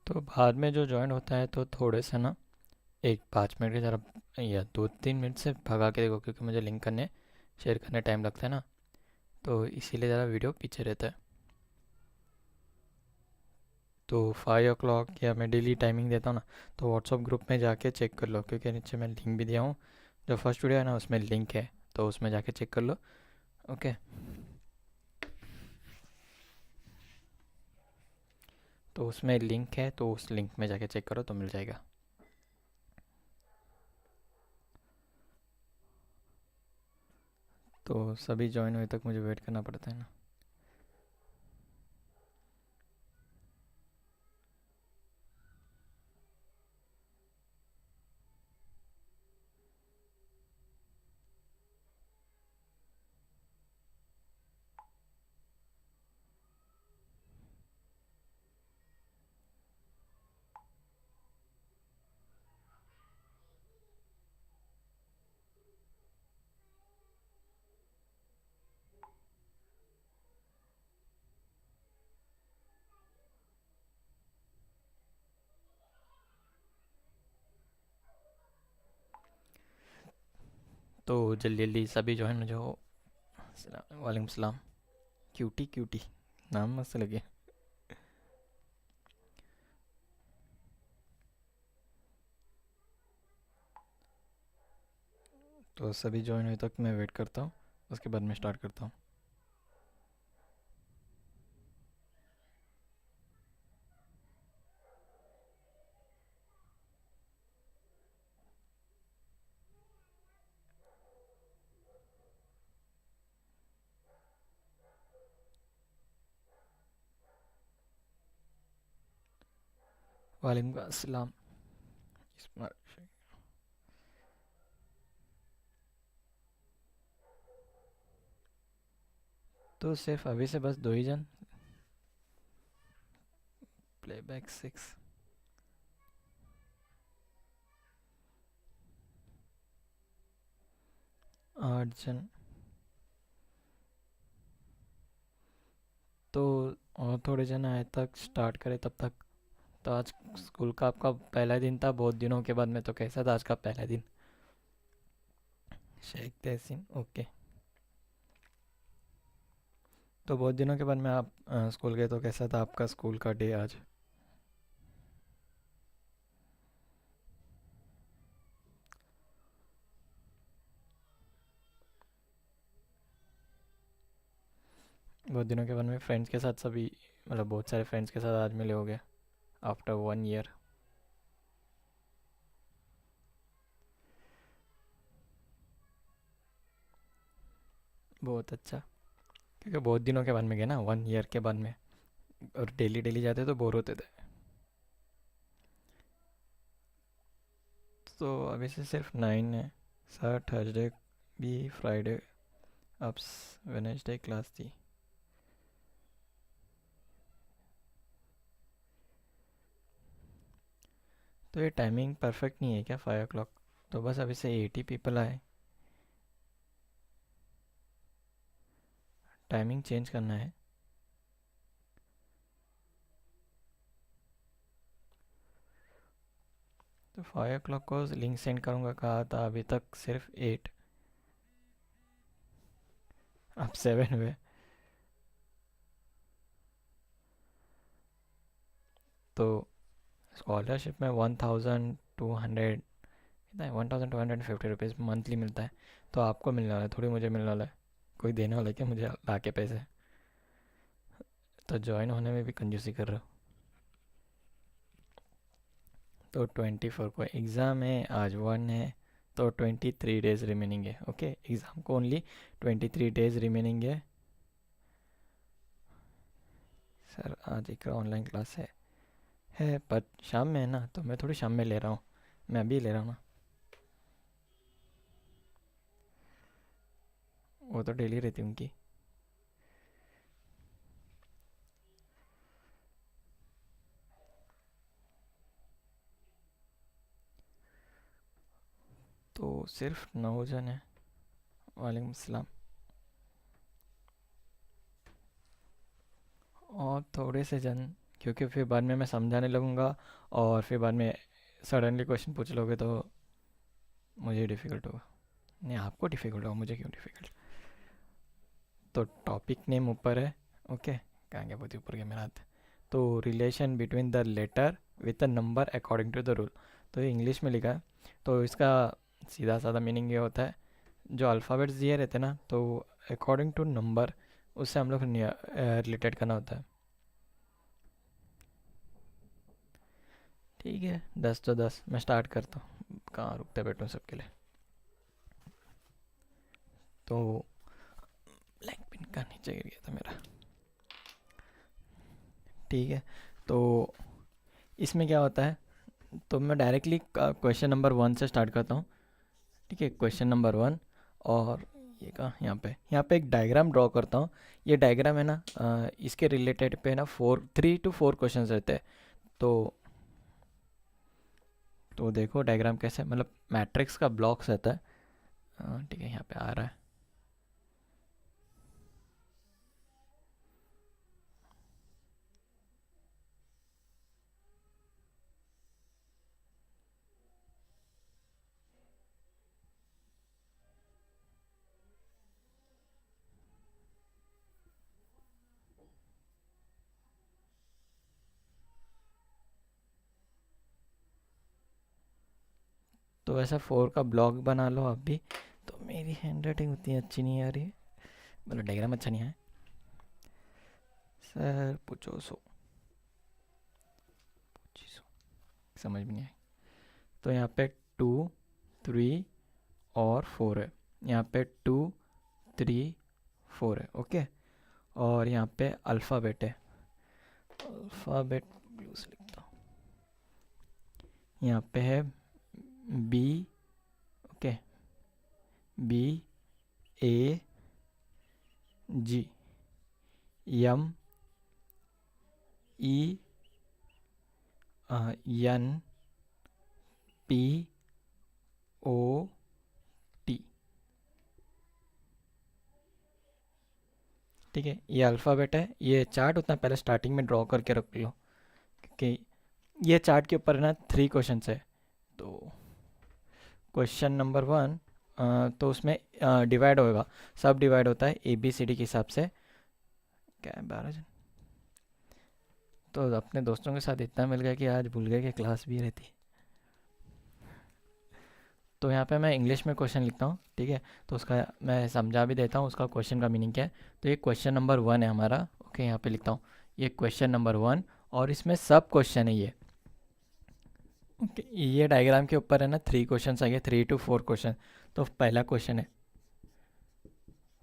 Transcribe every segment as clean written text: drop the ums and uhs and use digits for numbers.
तो बाद में जो ज्वाइन होता है तो थोड़े से ना, एक 5 मिनट के ज़रा या 2-3 मिनट से भगा के देखो, क्योंकि मुझे लिंक करने शेयर करने टाइम लगता है ना, तो इसीलिए ज़रा वीडियो पीछे रहता है। तो 5 o'clock या मैं डेली टाइमिंग देता हूँ ना, तो व्हाट्सअप ग्रुप में जाके चेक कर लो, क्योंकि नीचे मैं लिंक भी दिया हूँ। जो फर्स्ट वीडियो है ना उसमें लिंक है, तो उसमें जाके चेक कर लो। ओके। तो उसमें लिंक है, तो उस लिंक में जाके चेक करो तो मिल जाएगा। तो सभी ज्वाइन हुए तक मुझे वेट करना पड़ता है ना। तो जल्दी जल्दी सभी ज्वाइन हो जाओ। वालेकुम सलाम। क्यूटी क्यूटी, नाम मस्त लगे। तो सभी ज्वाइन हुए तक मैं वेट करता हूँ, उसके बाद मैं स्टार्ट करता हूँ। वालेकुम अस्सलाम। तो सिर्फ अभी से बस 2 ही जन। प्लेबैक 6। 8 जन। तो और थोड़े जन आए तक स्टार्ट करें तब तक। तो आज स्कूल का आपका पहला दिन था, बहुत दिनों के बाद में, तो कैसा था आज का पहला दिन? शेख तहसीन, ओके। तो बहुत दिनों के बाद में आप स्कूल गए, तो कैसा था आपका स्कूल का डे आज? बहुत दिनों के बाद में फ्रेंड्स के साथ सभी, मतलब बहुत सारे फ्रेंड्स के साथ आज मिले होगे आफ्टर 1 ईयर। बहुत अच्छा। क्योंकि बहुत दिनों के बाद में गए ना, 1 ईयर के बाद में, और डेली डेली जाते तो बोर होते थे। तो अभी से सिर्फ 9 है। सर थर्सडे भी, फ्राइडे, अब वेनेसडे क्लास थी। तो ये टाइमिंग परफेक्ट नहीं है क्या, 5 o'clock? तो बस अभी से 80 पीपल आए, टाइमिंग चेंज करना है। तो 5 o'clock को लिंक सेंड करूँगा कहा था, अभी तक सिर्फ 8। अब 7 हुए। तो स्कॉलरशिप में 1200, कितना है, 1250 रुपीज़ मंथली मिलता है। तो आपको मिलने वाला है, थोड़ी मुझे मिलने वाला है। कोई देने वाला है क्या मुझे ला के पैसे? तो ज्वाइन होने में भी कंजूसी कर रहे हो। तो 24 को एग्ज़ाम है, आज 1 है। तो 23 डेज रिमेनिंग है। ओके, एग्ज़ाम को ओनली 23 डेज रिमेनिंग है। सर आज एक ऑनलाइन क्लास है पर शाम में है ना, तो मैं थोड़ी शाम में ले रहा हूँ। मैं अभी ले रहा हूँ ना। वो तो डेली रहती है उनकी। तो सिर्फ 9 जन है। वालेकुम सलाम। और थोड़े से जन क्योंकि फिर बाद में मैं समझाने लगूंगा और फिर बाद में सडनली क्वेश्चन पूछ लोगे तो मुझे डिफ़िकल्ट होगा। नहीं, आपको डिफ़िकल्ट होगा, मुझे क्यों डिफ़िकल्ट। तो टॉपिक नेम ऊपर है। ओके, कहाँ गया, बहुत ऊपर गया मेरा हाथ। तो relation between the letter with the number according to the rule. तो ये इंग्लिश में लिखा है। तो इसका सीधा साधा मीनिंग ये होता है, जो अल्फ़ाबेट्स दिए रहते हैं ना, तो अकॉर्डिंग टू नंबर उससे हम लोग रिलेटेड करना होता है। ठीक है, 10 तो 10 मैं स्टार्ट करता हूँ, कहाँ रुकते बैठूँ सबके लिए। तो ब्लैक पिन का नीचे गिर गया था मेरा। ठीक है, तो इसमें क्या होता है, तो मैं डायरेक्टली क्वेश्चन नंबर 1 से स्टार्ट करता हूँ। ठीक है, क्वेश्चन नंबर 1। और ये कहाँ, यहाँ पे एक डायग्राम ड्रॉ करता हूँ। ये डायग्राम है ना, इसके रिलेटेड पे ना 3 to 4 क्वेश्चन रहते हैं। तो देखो डायग्राम कैसे, मतलब मैट्रिक्स का ब्लॉक्स रहता है। ठीक है, यहाँ पे आ रहा है। तो ऐसा 4 का ब्लॉक बना लो आप भी। तो मेरी हैंड राइटिंग उतनी अच्छी नहीं आ रही है, मतलब डायग्राम अच्छा नहीं है। सर पूछो सो, समझ में नहीं आई। तो यहाँ पे 2, 3 और 4 है। यहाँ पे 2, 3, 4 है। ओके, और यहाँ पे अल्फ़ाबेट है। अल्फ़ाबेट ब्लू से लिखता हूँ। यहाँ पे है बी। ओके, बी, ए, जी, एम, ई, एन, पी, ओ, टी। ठीक है, ये अल्फ़ाबेट है। ये चार्ट उतना पहले स्टार्टिंग में ड्रॉ करके रख लो, क्योंकि ये चार्ट के ऊपर ना 3 क्वेश्चन है। तो क्वेश्चन नंबर 1, तो उसमें डिवाइड होगा, सब डिवाइड होता है ABCD के हिसाब से। क्या है, 12 जन। तो अपने दोस्तों के साथ इतना मिल गया कि आज भूल गए कि क्लास भी रहती है। तो यहाँ पे मैं इंग्लिश में क्वेश्चन लिखता हूँ। ठीक है, तो उसका मैं समझा भी देता हूँ उसका क्वेश्चन का मीनिंग क्या है। तो ये क्वेश्चन नंबर 1 है हमारा। ओके, यहाँ पे लिखता हूँ ये क्वेश्चन नंबर 1, और इसमें सब क्वेश्चन है ये। ओके, ये डायग्राम के ऊपर है ना 3 क्वेश्चन आएंगे, 3 to 4 क्वेश्चन। तो पहला क्वेश्चन है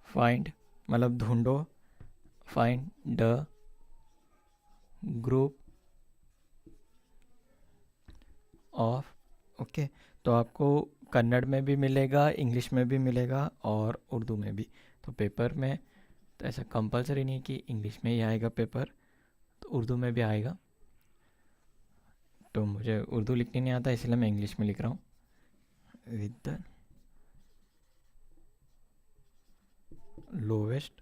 फाइंड, मतलब ढूंढो, find the group of. Okay, तो आपको कन्नड़ में भी मिलेगा, इंग्लिश में भी मिलेगा और उर्दू में भी। तो पेपर में तो ऐसा कंपलसरी नहीं कि इंग्लिश में ही आएगा पेपर, तो उर्दू में भी आएगा। तो मुझे उर्दू लिखनी नहीं आता, इसलिए मैं इंग्लिश में लिख रहा हूँ। With the lowest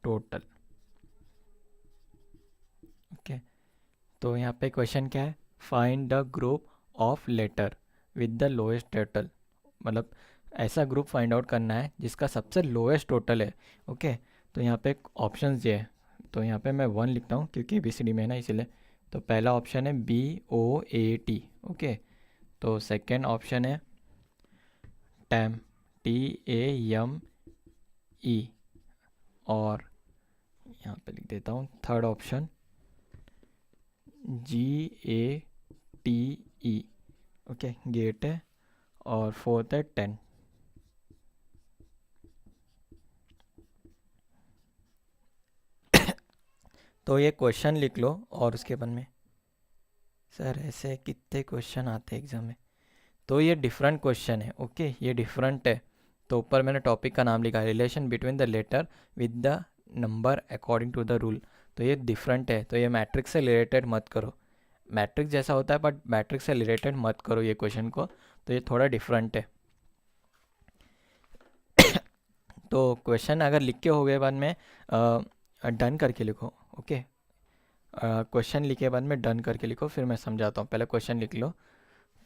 total. Okay, तो यहाँ पे क्वेश्चन क्या है, find the group of letter with the lowest total. मतलब ऐसा ग्रुप फाइंड आउट करना है जिसका सबसे लोएस्ट टोटल है। ओके, तो यहाँ पे ऑप्शंस ये है। तो यहाँ पे मैं 1 लिखता हूँ क्योंकि ABCD में है ना, इसलिए। तो पहला ऑप्शन है BOAT। ओके, तो सेकंड ऑप्शन है टैम, TAME। और यहाँ पे लिख देता हूँ third option GATE। Okay, gate है। और फोर्थ है 10। तो ये क्वेश्चन लिख लो, और उसके बाद में सर ऐसे कितने क्वेश्चन आते हैं एग्जाम में। तो ये डिफरेंट क्वेश्चन है। ओके, ये डिफरेंट है। तो ऊपर मैंने टॉपिक का नाम लिखा है, relation between the letter with the number according to the rule. तो ये डिफरेंट है, तो ये मैट्रिक्स से रिलेटेड मत करो। मैट्रिक्स जैसा होता है बट मैट्रिक्स से रिलेटेड मत करो ये क्वेश्चन को। तो ये थोड़ा डिफरेंट है। तो क्वेश्चन अगर लिख के हो गए बाद में डन करके लिखो। ओके, क्वेश्चन लिखे के बाद में डन करके लिखो, फिर मैं समझाता हूँ। पहले क्वेश्चन लिख लो।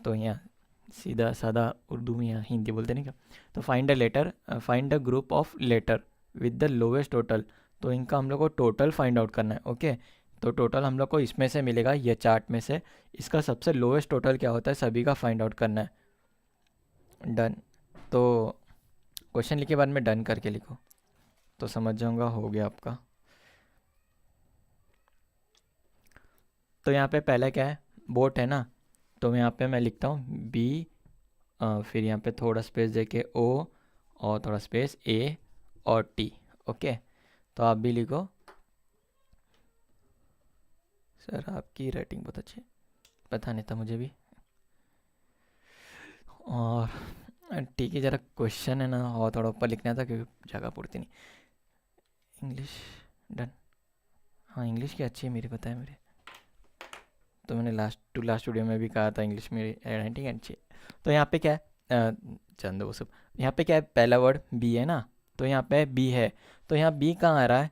तो यहाँ सीधा सादा उर्दू में, यहाँ हिंदी बोलते नहीं क्या। तो find a group of letter with the lowest total. तो इनका हम लोग को टोटल फाइंड आउट करना है। ओके, तो टोटल हम लोग को इसमें से मिलेगा, ये चार्ट में से इसका सबसे लोवेस्ट टोटल क्या होता है सभी का फाइंड आउट करना है। डन। तो क्वेश्चन लिखे बाद में डन करके लिखो तो समझ जाऊंगा हो गया आपका। तो यहाँ पे पहला क्या है, बोट है ना। तो यहाँ पे मैं लिखता हूँ बी, फिर यहाँ पे थोड़ा स्पेस देके ओ, और थोड़ा स्पेस ए और टी। ओके, तो आप भी लिखो। सर आपकी राइटिंग बहुत अच्छी है, पता नहीं था मुझे भी। और ठीक है, ज़रा क्वेश्चन है ना और थोड़ा ऊपर लिखना था क्योंकि जगह पूरती नहीं। English done. हाँ इंग्लिश की अच्छी है मेरी, पता है मेरे। तो मैंने लास्ट वीडियो में भी कहा था इंग्लिश मेरी राइटिंग अच्छी है। तो यहाँ पे क्या है, चंद वो सब। यहाँ पे क्या है, पहला वर्ड बी है ना। तो यहाँ पे बी है, तो यहाँ बी कहाँ आ रहा है,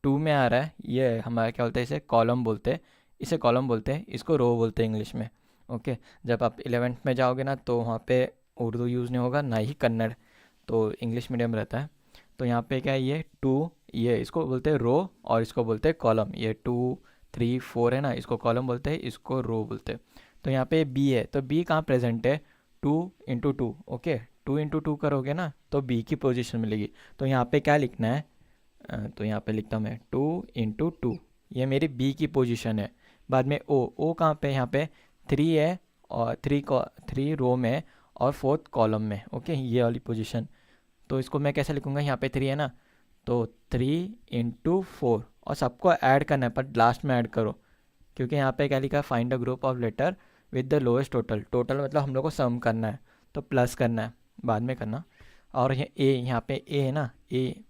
2 में आ रहा है। ये हमारा क्या बोलते हैं, इसे कॉलम बोलते हैं। इसे कॉलम बोलते हैं, इसको रो बोलते हैं इंग्लिश में। ओके, जब आप 11th में जाओगे ना तो वहाँ पे उर्दू यूज़ नहीं होगा ना ही कन्नड़, तो इंग्लिश मीडियम रहता है। तो यहाँ पे क्या है, ये 2, ये इसको बोलते हैं रो और इसको बोलते हैं कॉलम। ये 2 3 4 है ना, इसको कॉलम बोलते हैं, इसको रो बोलते हैं। तो यहाँ पे बी है, तो बी कहाँ प्रेजेंट है, 2 × 2। ओके, 2 × 2 करोगे ना तो बी की पोजीशन मिलेगी। तो यहाँ पे क्या लिखना है, तो यहाँ पे लिखता हूँ मैं 2 × 2, ये मेरी बी की पोजीशन है। बाद में ओ कहाँ पे, यहाँ पे 3 है, और 3 रो में और 4th कॉलम में। ओके, ये वाली पोजीशन। तो इसको मैं कैसे लिखूँगा, यहाँ पे 3 है ना, तो 3 × 4, और सबको ऐड करना है पर लास्ट में ऐड करो, क्योंकि यहाँ पे क्या लिखा है, find a group of letter with the lowest total. Total मतलब हम लोग को सम करना है, तो प्लस करना है, बाद में करना। और ये ए, यहाँ पे ए है ना, ए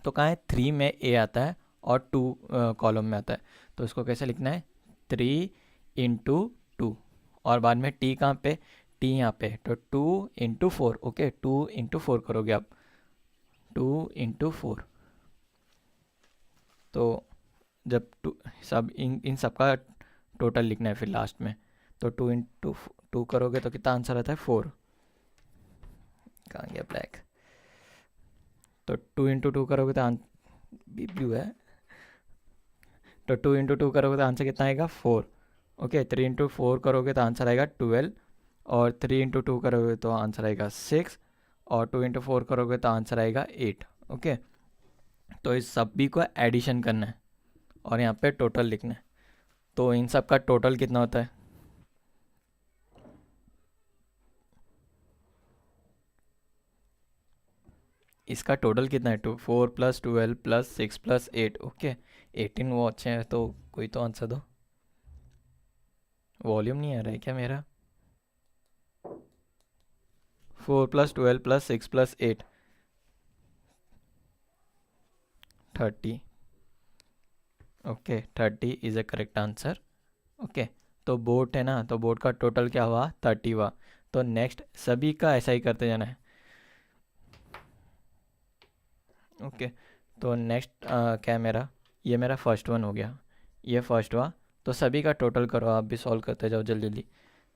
तो कहाँ है, 3 में ए आता है और 2 कॉलम में आता है। तो इसको कैसे लिखना है, 3 × 2, और बाद में टी कहाँ पे, टी यहाँ पे, तो 2 × 4। ओके, 2 × 4 करोगे आप, 2 × 4। तो जब सब इन सब का टोटल लिखना है फिर लास्ट में। तो 2 × 2 करोगे तो कितना आंसर आता है, 4। कहाँ गया ब्लैक। तो 2 × 2 करोगे तो ब्लू है। तो 2 × 2 करोगे तो आंसर कितना आएगा, 4। ओके, 3 × 4 करोगे तो आंसर आएगा 12, और 3 × 2 करोगे तो आंसर आएगा 6, और 2 × 4 करोगे तो आंसर आएगा 8। ओके, तो इस सभी को एडिशन करना है और यहाँ पे टोटल लिखना है। तो इन सब का टोटल कितना होता है, इसका टोटल कितना है, 4 + 12 + 6 + 8। ओके, 18 वो अच्छे हैं, तो कोई तो आंसर दो। वॉल्यूम नहीं आ रहा है क्या मेरा, 4 + 12 + 6 + 8, 30। Okay, 30 is a correct answer. Okay, तो बोट है ना, तो बोट का टोटल क्या हुआ, 30 हुआ। तो नेक्स्ट सभी का ऐसा ही करते जाना है। ओके, तो नेक्स्ट क्या है मेरा, ये मेरा फर्स्ट वन हो गया, ये फर्स्ट हुआ। तो सभी का टोटल करो, आप भी सॉल्व करते जाओ जल्दी जल्दी।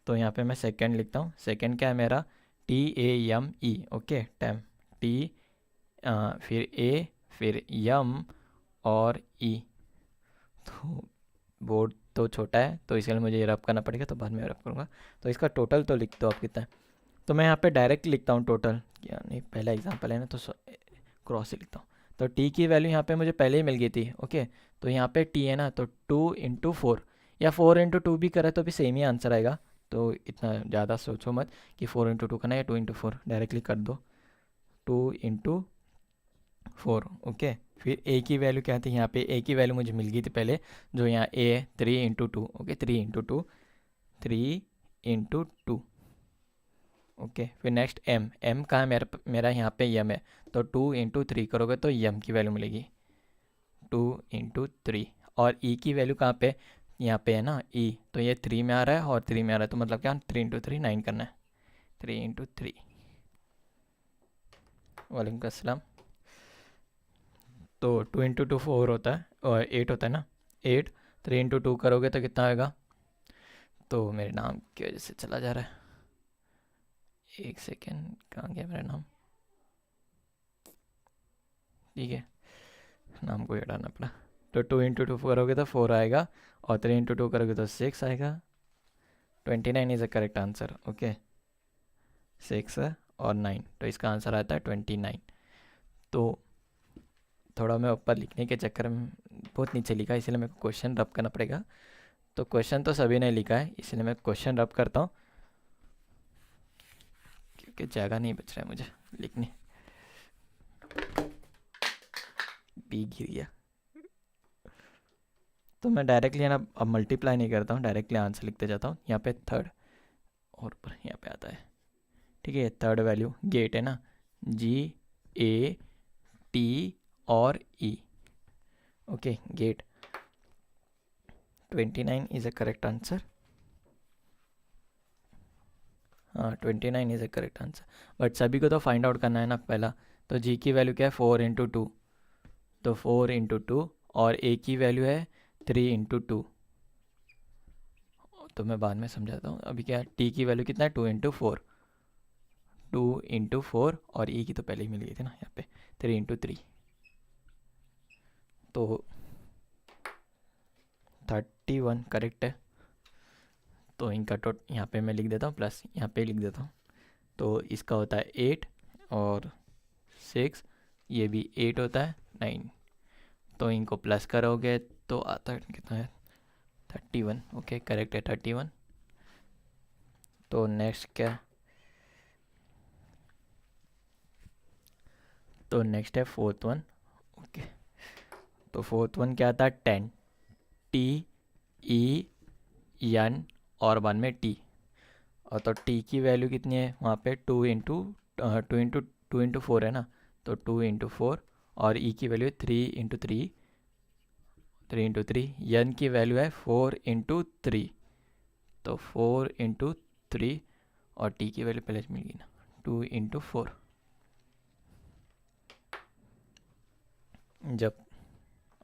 तो यहाँ पे मैं सेकंड लिखता हूँ। सेकंड क्या है मेरा, TAME। ओके, टैम, टी, फिर ए, फिर यम और ई। तो बोर्ड तो छोटा है तो इसके लिए मुझे ये रब करना पड़ेगा, तो बाद में रब करूँगा। तो इसका टोटल तो लिख दो आप कितना है। तो मैं यहाँ पे डायरेक्ट लिखता हूँ टोटल, क्या नहीं, पहला एग्जांपल है ना तो क्रॉस ही लिखता हूँ। तो टी की वैल्यू यहाँ पे मुझे पहले ही मिल गई थी। ओके, तो यहाँ पे टी है ना, तो 2 × 4 या 4 × 2 भी करे तो भी सेम ही आंसर आएगा। तो इतना ज़्यादा सोचो मत कि 4 × 2 करना है या 2 × 4, डायरेक्टली कर दो 2 × 4। ओके, फिर ए की वैल्यू क्या थी, यहाँ पे ए की वैल्यू मुझे मिल गई थी पहले, जो यहाँ ए है, 3 × 2। ओके, 3 × 2, 3 × 2। ओके, फिर नेक्स्ट एम कहाँ है, मेरा यहाँ पे यम है। तो 2 × 3 करोगे तो यम की वैल्यू मिलेगी 2 × 3। और ई की वैल्यू कहाँ पे, यहाँ पे है ना ई, तो ये 3 में आ रहा है और 3 में आ रहा है, तो मतलब क्या, 3 × 3 9 करना है, 3 × 3। वालेकुम अस्सलाम। तो 2 × 2 4 होता है और 8 होता है ना, 8। 3 × 2 करोगे तो कितना आएगा? तो मेरे नाम की वजह से चला जा रहा है, एक सेकेंड, कहाँ गया मेरा नाम? ठीक है, नाम को हटाना पड़ा। तो 2 × 2 करोगे तो 4 आएगा, और 3 × 2 करोगे तो 6 आएगा। 29 is a correct answer. Okay, 6 और 9, तो इसका आंसर आता है 29। तो थोड़ा मैं ऊपर लिखने के चक्कर में बहुत नीचे लिखा, इसलिए मेरे को क्वेश्चन रब करना पड़ेगा। तो क्वेश्चन तो सभी ने लिखा है, इसलिए मैं क्वेश्चन रब करता हूँ, क्योंकि जगह नहीं बच रहा है मुझे लिखने। बी गिर गया, तो मैं डायरेक्टली है ना अब मल्टीप्लाई नहीं करता हूँ, डायरेक्टली आंसर लिखते जाता हूँ। यहाँ पे थर्ड और ऊपर यहाँ पे आता है, ठीक है। थर्ड वैल्यू गेट है ना, GAT और E। Okay, gate 29 is a correct answer. हाँ, 29 is a correct answer, but सभी को तो फाइंड आउट करना है ना पहला। तो G की वैल्यू क्या है? 4 × 2, तो 4 × 2, और A की वैल्यू है 3 × 2। तो मैं बाद में समझाता हूँ, अभी क्या है, T की वैल्यू कितना है? 2 × 4, 2 × 4, और E की तो पहले ही मिल गई थी ना यहाँ पे, 3 × 3, तो 31 करेक्ट है। तो इनका यहाँ पे मैं लिख देता हूँ, प्लस यहाँ पे लिख देता हूँ। तो इसका होता है 8 और 6, ये भी 8 होता है, 9। तो इनको प्लस करोगे तो आता है कितना है? 31। ओके, करेक्ट है 31। तो नेक्स्ट क्या? तो नेक्स्ट है फोर्थ वन। ओके, तो फोर्थ वन क्या आता है? 10, TEN और 1 में T। और तो T की वैल्यू कितनी है वहाँ पे? 2 × 4 है ना, तो 2 × 4, और E की वैल्यू है 3 × 3, 3 × 3। N की वैल्यू है 4 × 3, तो 4 × 3, और T की वैल्यू पहले मिल गई ना, 2 × 4। जब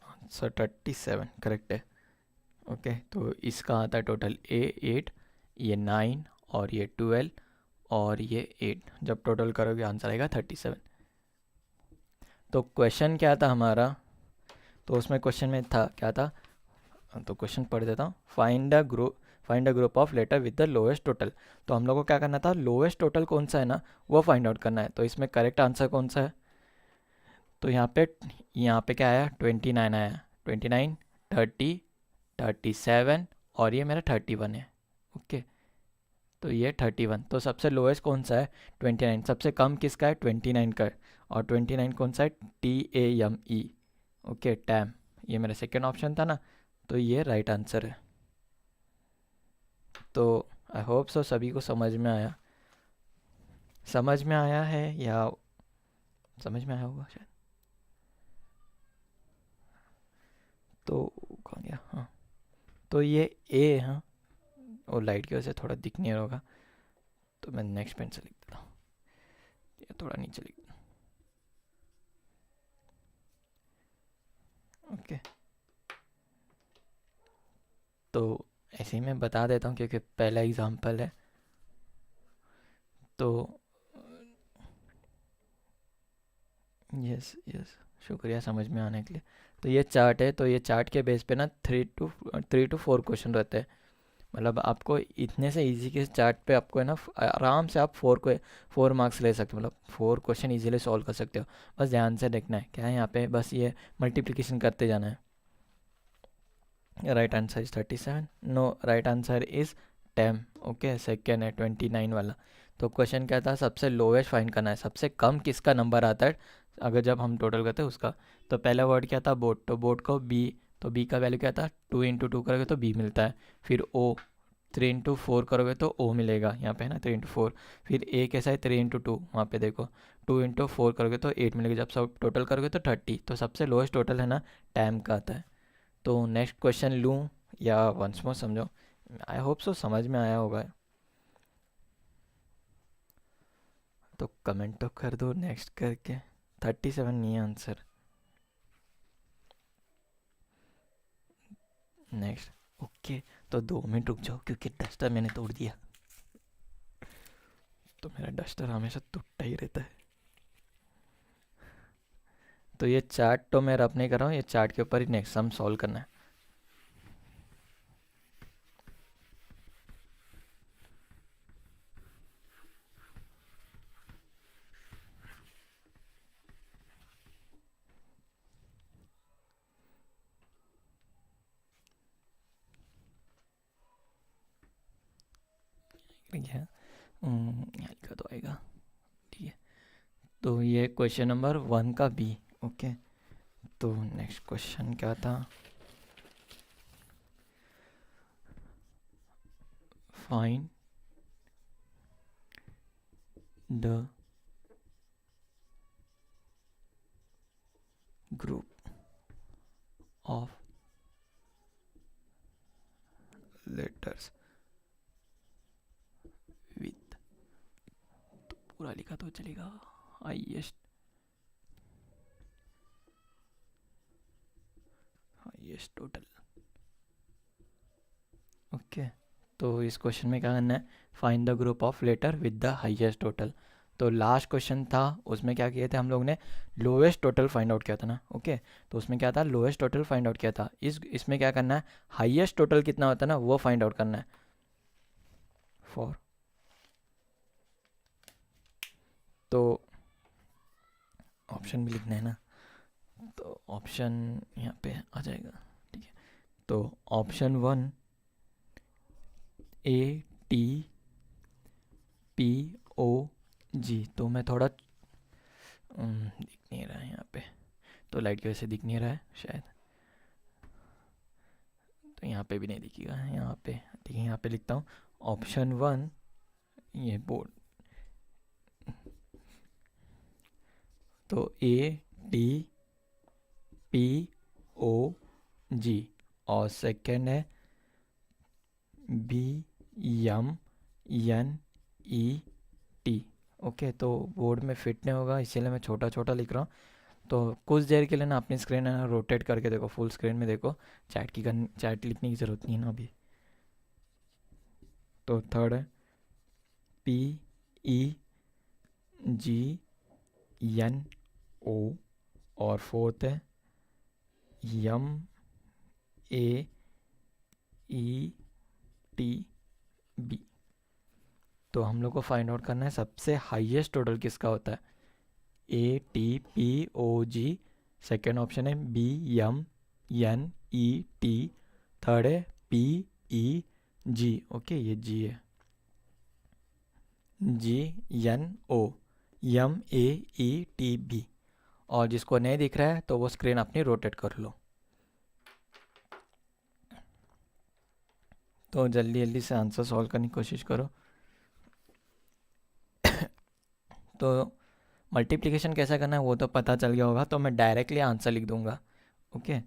आंसर 37 करेक्ट है। ओके, तो इसका आता है टोटल 8, ये 9, और ये 12, और ये 8। जब टोटल करोगे आंसर आएगा 37। तो क्वेश्चन क्या था हमारा? तो उसमें क्वेश्चन में था क्या था? तो क्वेश्चन पढ़ देता हूँ। Find a group of letter with the lowest total. तो हम लोग को क्या करना था? लोएस्ट टोटल कौन सा है ना, वो फाइंड आउट करना है। तो इसमें करेक्ट आंसर कौन सा है? तो यहाँ पे क्या आया? 29 आया, 29, 30, 37, और ये मेरा 31 है। ओके, तो ये 31। तो सबसे लोएस्ट कौन सा है? 29। सबसे कम किसका है? 29 का। और 29 कौन सा है? TAME। ओके, टैम, ये मेरा सेकेंड ऑप्शन था ना, तो ये राइट आंसर है। तो आई होप सो सभी को समझ में आया, समझ में आया है, या समझ में आया होगा शायद। तो कौन गया? हाँ, तो ये ए, हाँ, और लाइट की वजह से थोड़ा दिख नहीं रहा होगा, तो मैं नेक्स्ट पेन से लिख देता हूँ, ये थोड़ा नीचे लिख देता हूँ। ओके, तो ऐसे ही मैं बता देता हूँ क्योंकि पहला एग्जाम्पल है। तो यस यस, शुक्रिया समझ में आने के लिए। तो ये चार्ट है, तो ये चार्ट के बेस पे ना 3 to 4 क्वेश्चन रहते हैं। मतलब आपको इतने से इजी के चार्ट पे आपको है ना आराम से आप 4 मार्क्स ले सकते हो, मतलब 4 क्वेश्चन इजीली सॉल्व कर सकते हो। बस ध्यान से देखना है क्या है यहाँ पे, बस ये मल्टीप्लिकेशन करते जाना है। Right answer is 37, no, right answer is 10। Okay, second है 29 वाला। तो क्वेश्चन क्या था? सबसे लोवेस्ट फाइंड करना है, सबसे कम किसका नंबर आता है अगर जब हम टोटल करते हैं उसका। तो पहला वर्ड क्या था? बोट, तो बोट को बी, तो बी का वैल्यू क्या था? 2 × 2 करोगे तो बी मिलता है। फिर ओ, 3 × 4 करोगे तो ओ मिलेगा, यहाँ पे है ना 3 × 4। फिर ए कैसा है? 3 × 2, वहाँ पे देखो 2 × 4 करोगे तो 8 मिलेगा, जब सब टोटल करोगे तो 30। तो सबसे लोएस्ट टोटल है ना टाइम का आता है। तो नेक्स्ट क्वेश्चन लूँ या वंस मोर समझो? आई होप सो समझ में आया होगा, तो कमेंट तो कर दो नेक्स्ट करके। 37 नहीं है आंसर, नेक्स्ट। ओके, तो 2 मिनट रुक जाओ क्योंकि डस्टर मैंने तोड़ दिया। तो मेरा डस्टर हमेशा टूटता ही रहता है। तो ये चार्ट तो मैं रब नहीं कर रहा हूँ, ये चार्ट के ऊपर ही नेक्स्ट सम सॉल्व करना है। ठीक है, यहाँ लिखा तो आएगा। ठीक है, तो ये क्वेश्चन नंबर 1 का बी। ओके, तो नेक्स्ट क्वेश्चन क्या था? Find the group of letters with, तो पूरा लिखा तो चलेगा, हाईएस्ट टोटल। ओके, तो इस क्वेश्चन में क्या करना है? Find the group of letter with the highest total. तो लास्ट क्वेश्चन था, उसमें क्या किए थे हम लोग ने? लोएस्ट टोटल फाइंड आउट किया था ना। ओके, तो उसमें क्या था? लोएस्ट टोटल फाइंड आउट किया था। इसमें क्या करना है? हाईएस्ट टोटल कितना होता है ना, वो फाइंड आउट करना है। फॉर, तो ऑप्शन भी लिखना है ना, तो ऑप्शन यहाँ पे आ जाएगा। ठीक है, तो ऑप्शन 1 ATPOG। तो मैं थोड़ा दिख नहीं रहा है यहाँ पे, तो लाइट की वजह से दिख नहीं रहा है शायद, तो यहाँ पे भी नहीं दिखेगा यहाँ पे। ठीक है, यहाँ पे लिखता हूँ ऑप्शन 1, ये बोर्ड, तो ATPOG और सेकेंड है BMNET। ओके, तो बोर्ड में फिट नहीं होगा इसीलिए मैं छोटा छोटा लिख रहा हूँ। तो कुछ देर के लिए ना अपनी स्क्रीन है ना रोटेट करके देखो, फुल स्क्रीन में देखो, चैट लिखने की ज़रूरत नहीं है ना अभी। तो थर्ड है PEGNO और फोर्थ है MAETB। तो हम लोग को फाइंड आउट करना है सबसे हाईएस्ट टोटल किसका होता है। ATPOG, सेकेंड ऑप्शन है BMNET, थर्ड है PEG। ओके, ये जी है, GNO MAETB। और जिसको नहीं दिख रहा है तो वो स्क्रीन अपनी रोटेट कर लो। तो जल्दी जल्दी से आंसर सॉल्व करने की कोशिश करो। तो मल्टीप्लिकेशन कैसा करना है वो तो पता चल गया होगा, तो मैं डायरेक्टली आंसर लिख दूंगा। ओके,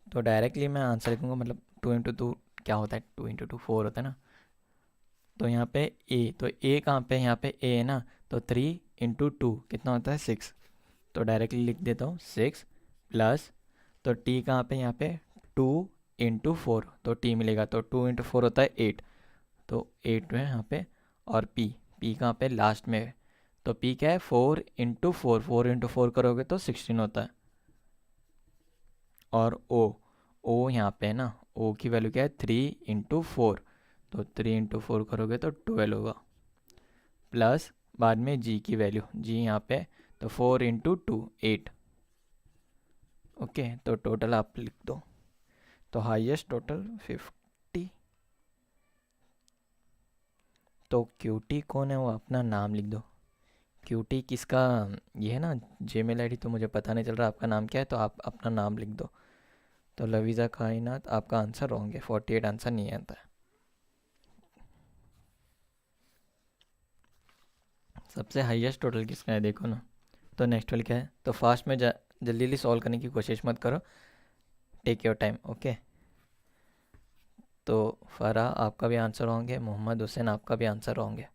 तो डायरेक्टली मैं आंसर लिखूंगा, मतलब 2 × 2 क्या होता है? 2 × 2 4 होता है ना। तो यहाँ पे ए, तो ए कहाँ पे? यहाँ पे ए है ना, तो 3 × 2 कितना होता है? 6। तो डायरेक्टली लिख देता हूँ 6 प्लस, तो टी कहाँ पे? यहाँ पे 2 × 4, तो टी मिलेगा, तो 2 × 4 होता है 8, तो 8 है यहाँ पे। और पी कहाँ पे? लास्ट में है, तो पी क्या है? 4 × 4, 4 × 4 करोगे तो 16 होता है। और ओ यहाँ पे है ना, ओ की वैल्यू क्या है? 3 × 4, तो 3 × 4 करोगे तो 12 होगा। प्लस बाद में जी की वैल्यू, जी यहाँ पे, तो 4 × 2 8। ओके, तो टोटल आप लिख दो, तो हाईएस्ट टोटल 50। तो क्यूटी कौन है वो अपना नाम लिख दो। क्यूटी किसका? ये है ना जीमेल आईडी, तो मुझे पता नहीं चल रहा आपका नाम क्या है, तो आप अपना नाम लिख दो। तो लवीज़ा कायनात आपका आंसर रॉन्ग है, 48 आंसर नहीं आता है। सबसे हाईएस्ट टोटल किसका है देखो ना। तो नेक्स्ट वाली क्या है? तो फास्ट में जल्दी जल्दी सॉल्व करने की कोशिश मत करो, टेक योर टाइम। ओके, तो फराह आपका भी आंसर रॉन्ग है, मोहम्मद हुसैन आपका भी आंसर रॉन्ग है।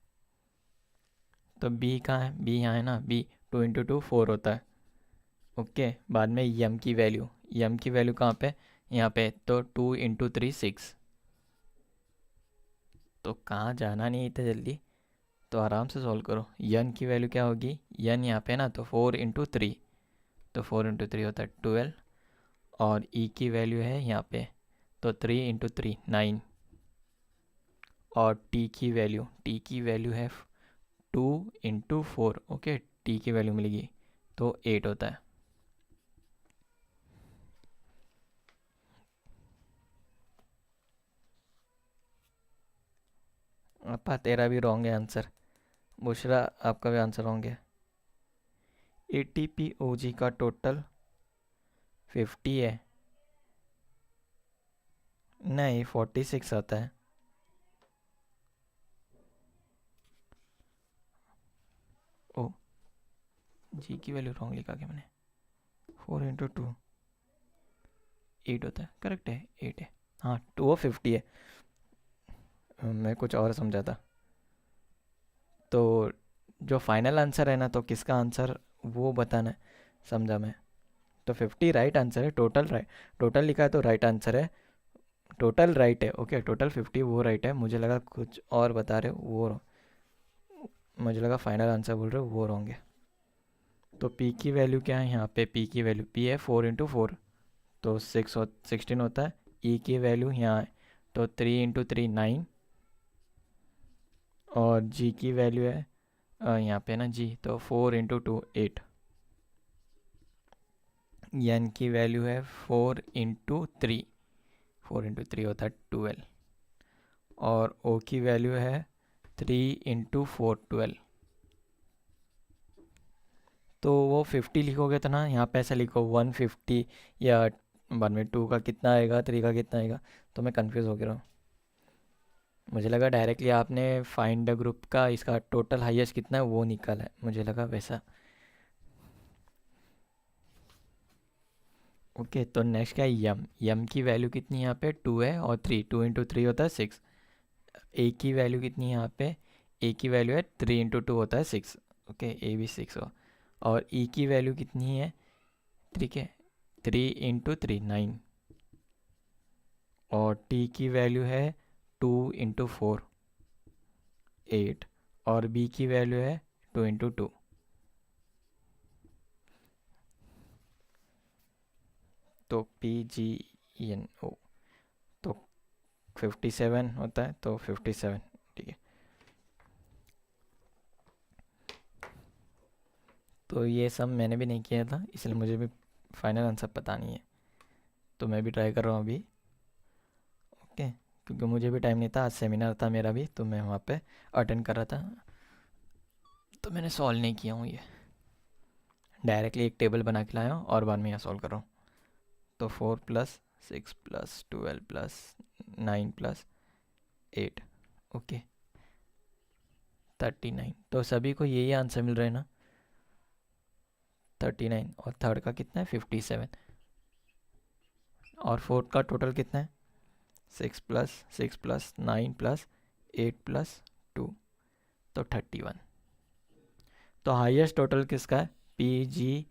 तो बी कहाँ है? बी यहाँ है ना, बी 2 × 2 4 होता है। ओके, बाद में यम की वैल्यू कहाँ पे, यहाँ पे, तो 2 × 3 6। तो कहाँ जाना नहीं इतने जल्दी, तो आराम से सॉल्व करो। यन की वैल्यू क्या होगी, यन यहाँ पे ना, तो 4 × 3, तो 4 × 3 होता है 12। और ई की वैल्यू है यहाँ पे, तो 3 × 3 9। और टी की वैल्यू है 2 × 4। ओके, टी की वैल्यू मिलेगी तो 8 होता है। अपा तेरा भी रॉन्ग है आंसर। बुशरा आपका भी आंसर रॉन्ग है। ATPOG का टोटल 50 है। नहीं, 46 आता है। ओ, जी की वैल्यू रॉन्ग लिखा क्या मैंने। 4 × 2 8 होता है, करेक्ट है, 8 है। हाँ, 250 है, मैं कुछ और समझा था। तो जो फाइनल आंसर है ना, तो किसका आंसर वो बताना है, समझा मैं। तो 50 राइट आंसर है, टोटल लिखा है तो राइट आंसर है, टोटल राइट है। ओके, टोटल 50 वो राइट है। मुझे लगा कुछ और बता रहे हो, मुझे लगा फाइनल आंसर बोल रहे हो, वो रॉन्ग है। तो पी की वैल्यू क्या है यहाँ पे, पी की वैल्यू पी है 4 × 4, तो 16 होता है। ई की वैल्यू यहाँ है, तो 3 × 3 9। और जी की वैल्यू है यहाँ पे ना जी, तो 4 × 2 8। एन की वैल्यू है 4 × 3, 4 × 3 होता है 12। और ओ की वैल्यू है 3 × 4 12। तो वो 50 लिखोगे तो ना यहाँ पे ऐसा लिखो 150, या 1/2 का कितना आएगा, 3 का कितना आएगा, तो मैं कंफ्यूज हो गया हूँ। मुझे लगा डायरेक्टली आपने फाइंड द ग्रुप का इसका टोटल हाईएस्ट कितना है वो निकाला है, मुझे लगा वैसा। ओके, तो नेक्स्ट क्या है, यम की वैल्यू कितनी है यहाँ पे, 2 है और 3, 2 × 3 होता है 6। ए की वैल्यू कितनी है यहाँ पे, ए की वैल्यू है 3 × 2 होता है 6। ओके, ए भी 6 हो। और ई की वैल्यू कितनी है, ठीक है, 3 × 3 9। और टी की वैल्यू है 2 × 4 8। और बी की वैल्यू है 2 × 2। तो PGNO, तो 57 होता है, तो 57, ठीक है। तो ये सब मैंने भी नहीं किया था, इसलिए मुझे भी फाइनल आंसर पता नहीं है, तो मैं भी ट्राई कर रहा हूँ अभी। ओके, क्योंकि मुझे भी टाइम नहीं था, आज सेमिनार था मेरा भी, तो मैं वहाँ पे अटेंड कर रहा था, तो मैंने सॉल्व नहीं किया हूँ ये, डायरेक्टली एक टेबल बना के लाया हूँ और बाद में यहाँ सॉल्व कर रहा हूँ। तो 4 + 6 + 12 + 9 + 8, ओके 39। तो सभी को यही आंसर मिल रहा है ना, 39। और थर्ड का कितना है, 57। और फोर्थ का टोटल कितना है, 6 + 6 + 9 + 8 + 2, तो 31। तो हाईएस्ट टोटल किसका है, PG,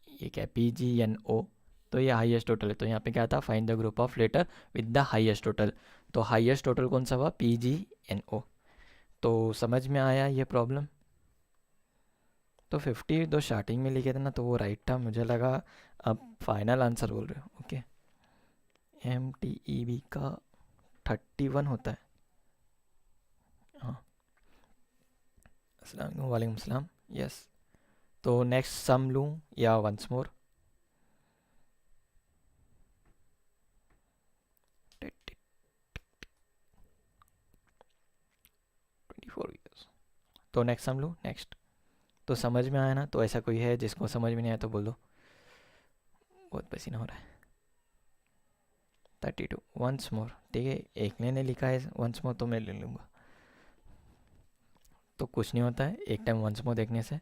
ये क्या है, PGNO। तो ये हाईएस्ट टोटल है, तो यहाँ पे क्या था, find the group of letter with the highest total. तो हाईएस्ट टोटल कौन सा हुआ, PGNO। तो समझ में आया ये प्रॉब्लम। तो 50 दो स्टार्टिंग में लिखे थे ना, तो वो राइट था, मुझे लगा अब फाइनल आंसर बोल रहे हो। ओके, MTEB का 31 होता है। हाँ, अस्सलाम वालेकुम, वालेकुम सलाम, यस। तो नेक्स्ट सम लूँ या वंस मोर, 24 years। तो नेक्स्ट सम लूँ, नेक्स्ट। तो समझ में आया ना, तो ऐसा कोई है जिसको समझ में नहीं आया तो बोल दो, बहुत पसीना हो रहा है। 32 वंस मोर, ठीक है, एक ने लिखा है वंस मोर, तो मैं ले लूँगा। तो कुछ नहीं होता है एक टाइम वंस मोर देखने से,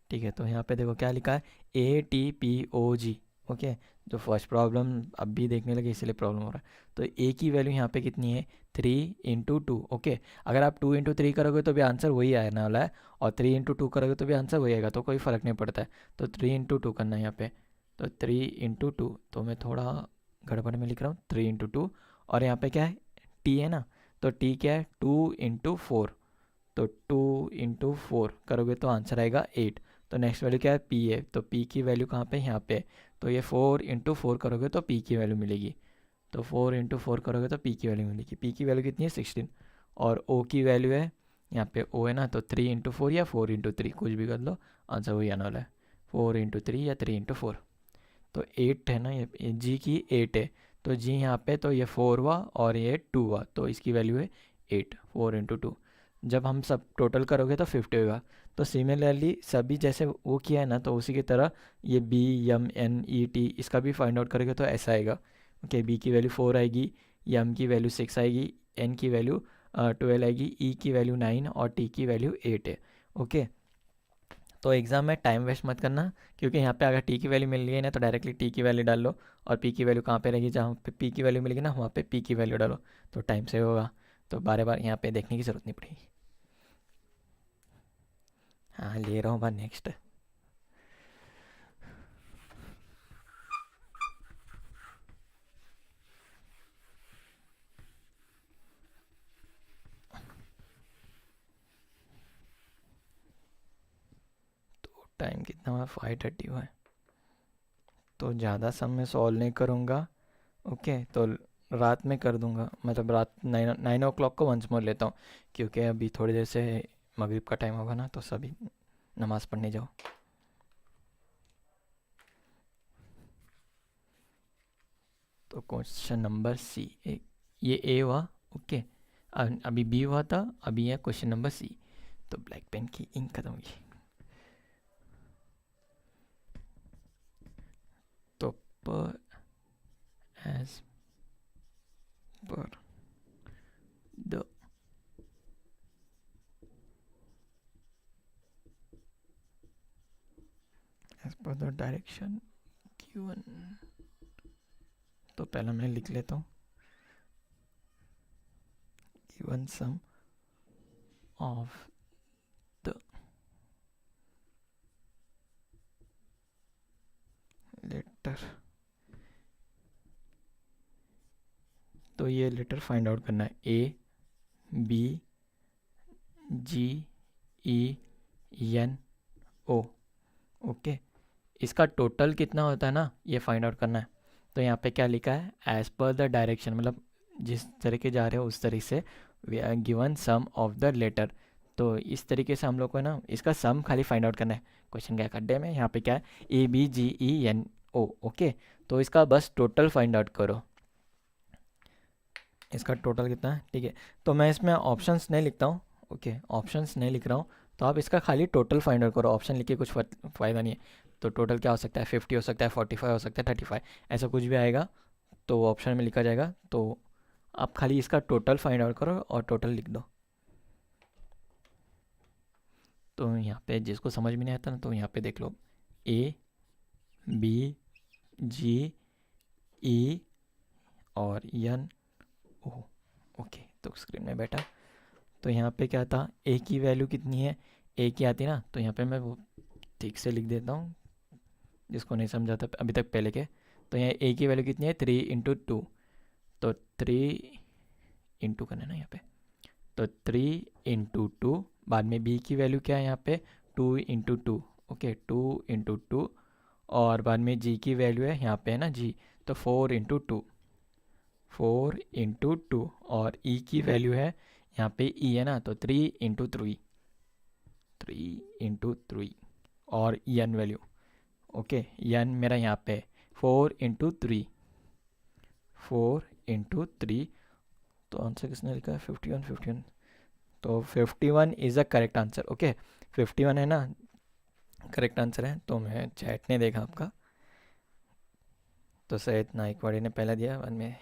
ठीक है। तो यहाँ पे देखो क्या लिखा है, ATPOG। ओके, जो फर्स्ट प्रॉब्लम अब भी देखने लगे इसलिए प्रॉब्लम हो रहा है। तो ए की वैल्यू यहाँ पे कितनी है, 3 × 2। ओके, अगर आप 2 × 3 करोगे तो भी आंसर वही आने वाला है, और 3 × 2 करोगे तो भी आंसर वही आएगा, तो कोई फ़र्क नहीं पड़ता है। तो 3 × 2 करना है यहाँ पे, तो 3 × 2, तो मैं थोड़ा गड़बड़ में लिख रहा हूँ, 3 × 2। और यहाँ पे क्या है, टी है ना, तो टी क्या है, 2 × 4, तो 2 × 4 करोगे तो आंसर आएगा 8। तो नेक्स्ट वैल्यू क्या है, पी है, तो पी की वैल्यू कहाँ पे, यहाँ पे। तो ये 4 × 4 करोगे तो पी की वैल्यू मिलेगी, तो 4 × 4 करोगे तो पी की वैल्यू मिलेगी। पी की वैल्यू कितनी है, 16। और ओ की वैल्यू है, यहाँ पे ओ है ना, तो 3 × 4 या 4 × 3 कुछ भी कर लो, आंसर वही आने वाला है, 4 × 3 या 3 × 4। तो 8 है ना, ये जी की 8 है, तो जी यहाँ पे, तो ये 4 हुआ और ये 2 हुआ, तो इसकी वैल्यू है 8, 4 × 2। जब हम सब टोटल करोगे तो 50 होगा। तो सिमिलरली सभी जैसे वो किया है ना, तो उसी की तरह ये बी, एम, एन, ई, टी, इसका भी फाइंड आउट करोगे तो ऐसा आएगा। ओके, बी की वैल्यू 4 आएगी, एम की वैल्यू 6 आएगी, एन की वैल्यू 12 आएगी, ई की वैल्यू 9 और टी की वैल्यू 8 है। ओके, तो एग्ज़ाम में टाइम वेस्ट मत करना, क्योंकि यहाँ पे अगर टी की वैल्यू मिल रही है ना, तो डायरेक्टली टी की वैल्यू डाल लो, और पी की वैल्यू कहाँ पे रहेगी, जहाँ पे पी की वैल्यू मिलेगी ना वहाँ पे पी की वैल्यू डालो, तो टाइम से होगा, तो बार बार यहाँ पे देखने की ज़रूरत नहीं पड़ेगी। हाँ, ले रहा हूँ बार नेक्स्ट। तो टाइम कितना हुआ, 5:30 हुआ है, तो ज़्यादा सम में सॉल्व नहीं करूँगा। ओके, तो रात में कर दूंगा, मतलब रात 9 o'clock को वंस मोर लेता हूँ, क्योंकि अभी थोड़ी देर से मगरिब का टाइम होगा ना, तो सभी नमाज़ पढ़ने जाओ। तो क्वेश्चन नंबर सी, ये ए हुआ। ओके, अभी बी हुआ था, अभी है क्वेश्चन नंबर सी। तो ब्लैक पेन की इंक खत्म होगी, तो पर as per the direction given, तो पहला मैं लिख लेता हूँ, given sum of the letter. तो ये लेटर फाइंड आउट करना है, A, B, G, E, N, O. Okay, इसका टोटल कितना होता है ना, ये फाइंड आउट करना है। तो यहाँ पे क्या लिखा है, एज पर द डायरेक्शन, मतलब जिस तरीके जा रहे हो उस तरीके से, we are given sum of the letter. तो इस तरीके से हम लोग को ना इसका सम खाली फाइंड आउट करना है। क्वेश्चन क्या खड्डे में, यहाँ पे क्या है, A, B, G, E, N, O. Okay, तो इसका बस टोटल फाइंड आउट करो, इसका टोटल कितना है। ठीक है, तो मैं इसमें ऑप्शंस नहीं लिखता हूँ। ओके, ऑप्शंस नहीं लिख रहा हूँ, तो आप इसका खाली टोटल फाइंड आउट करो, ऑप्शन लिख के कुछ फ़ायदा नहीं है। तो टोटल क्या हो सकता है, 50 हो सकता है, 45 हो सकता है, 35, ऐसा कुछ भी आएगा, तो ऑप्शन में लिखा जाएगा। तो आप खाली इसका टोटल फाइंड आउट करो और टोटल लिख दो। तो यहाँ पे जिसको समझ में नहीं आता ना, तो यहाँ पे देख लो, ए, बी, जी, ई और एन, ओ। ओके, तो स्क्रीन में बैठा, तो यहाँ पे क्या था, ए की वैल्यू कितनी है, ए की आती ना, तो यहाँ पे मैं वो ठीक से लिख देता हूँ, जिसको नहीं समझा था अभी तक पहले के। तो यहाँ ए की वैल्यू कितनी है, 3 × 2, तो 3 × करना है ना यहाँ पे, तो 3 × 2। बाद में बी की वैल्यू क्या है यहाँ पे, 2 × 2। ओके, 2 × 2, और बाद में जी की वैल्यू है यहाँ पे है ना जी, तो 4 × 2, 4 × 2, और ई की वैल्यू है यहाँ पे ई है ना, तो 3 × 3, 3 × 3, और एन वैल्यू। ओके, एन मेरा यहाँ पे 4 × 3, 4 × 3। तो आंसर किसने लिखा है, 51, 51। तो 51 is a correct answer. Okay, 51 है ना करेक्ट आंसर है। तो मैं चैट नहीं देखा आपका, तो सैयद नाइकवाड़ी ने पहला दिया, बाद में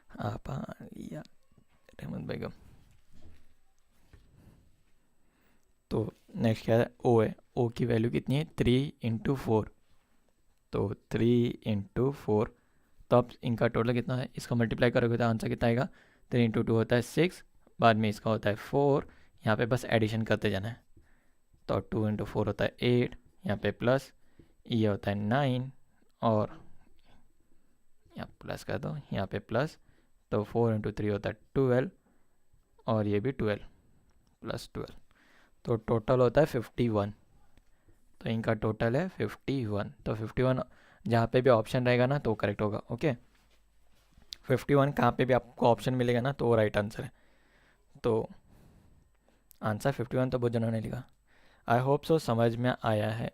आपा लिया रहमत बेगम। तो नेक्स्ट क्या है, ओ है, ओ की वैल्यू कितनी है, 3 × 4, तो 3 × 4, तो अब इनका टोटल कितना है, इसका मल्टीप्लाई करोगे तो आंसर कितना आएगा, 3 × 2 होता है 6, बाद में इसका होता है 4, यहाँ पे बस एडिशन करते जाना है। तो 2 × 4 होता है 8, यहाँ पे प्लस, ये होता है 9, और यहाँ प्लस कर दो, यहाँ पे प्लस, तो 4 × 3 होता है 12, और ये भी 12 प्लस 12, तो टोटल होता है 51। तो इनका टोटल है 51, तो 51 जहाँ पे भी ऑप्शन रहेगा ना तो करेक्ट होगा। ओके, 51 कहाँ पे भी आपको ऑप्शन मिलेगा ना तो वो राइट आंसर है। तो आंसर 51 तो बहुत जनों ने लिखा। आई होप सो समझ में आया है।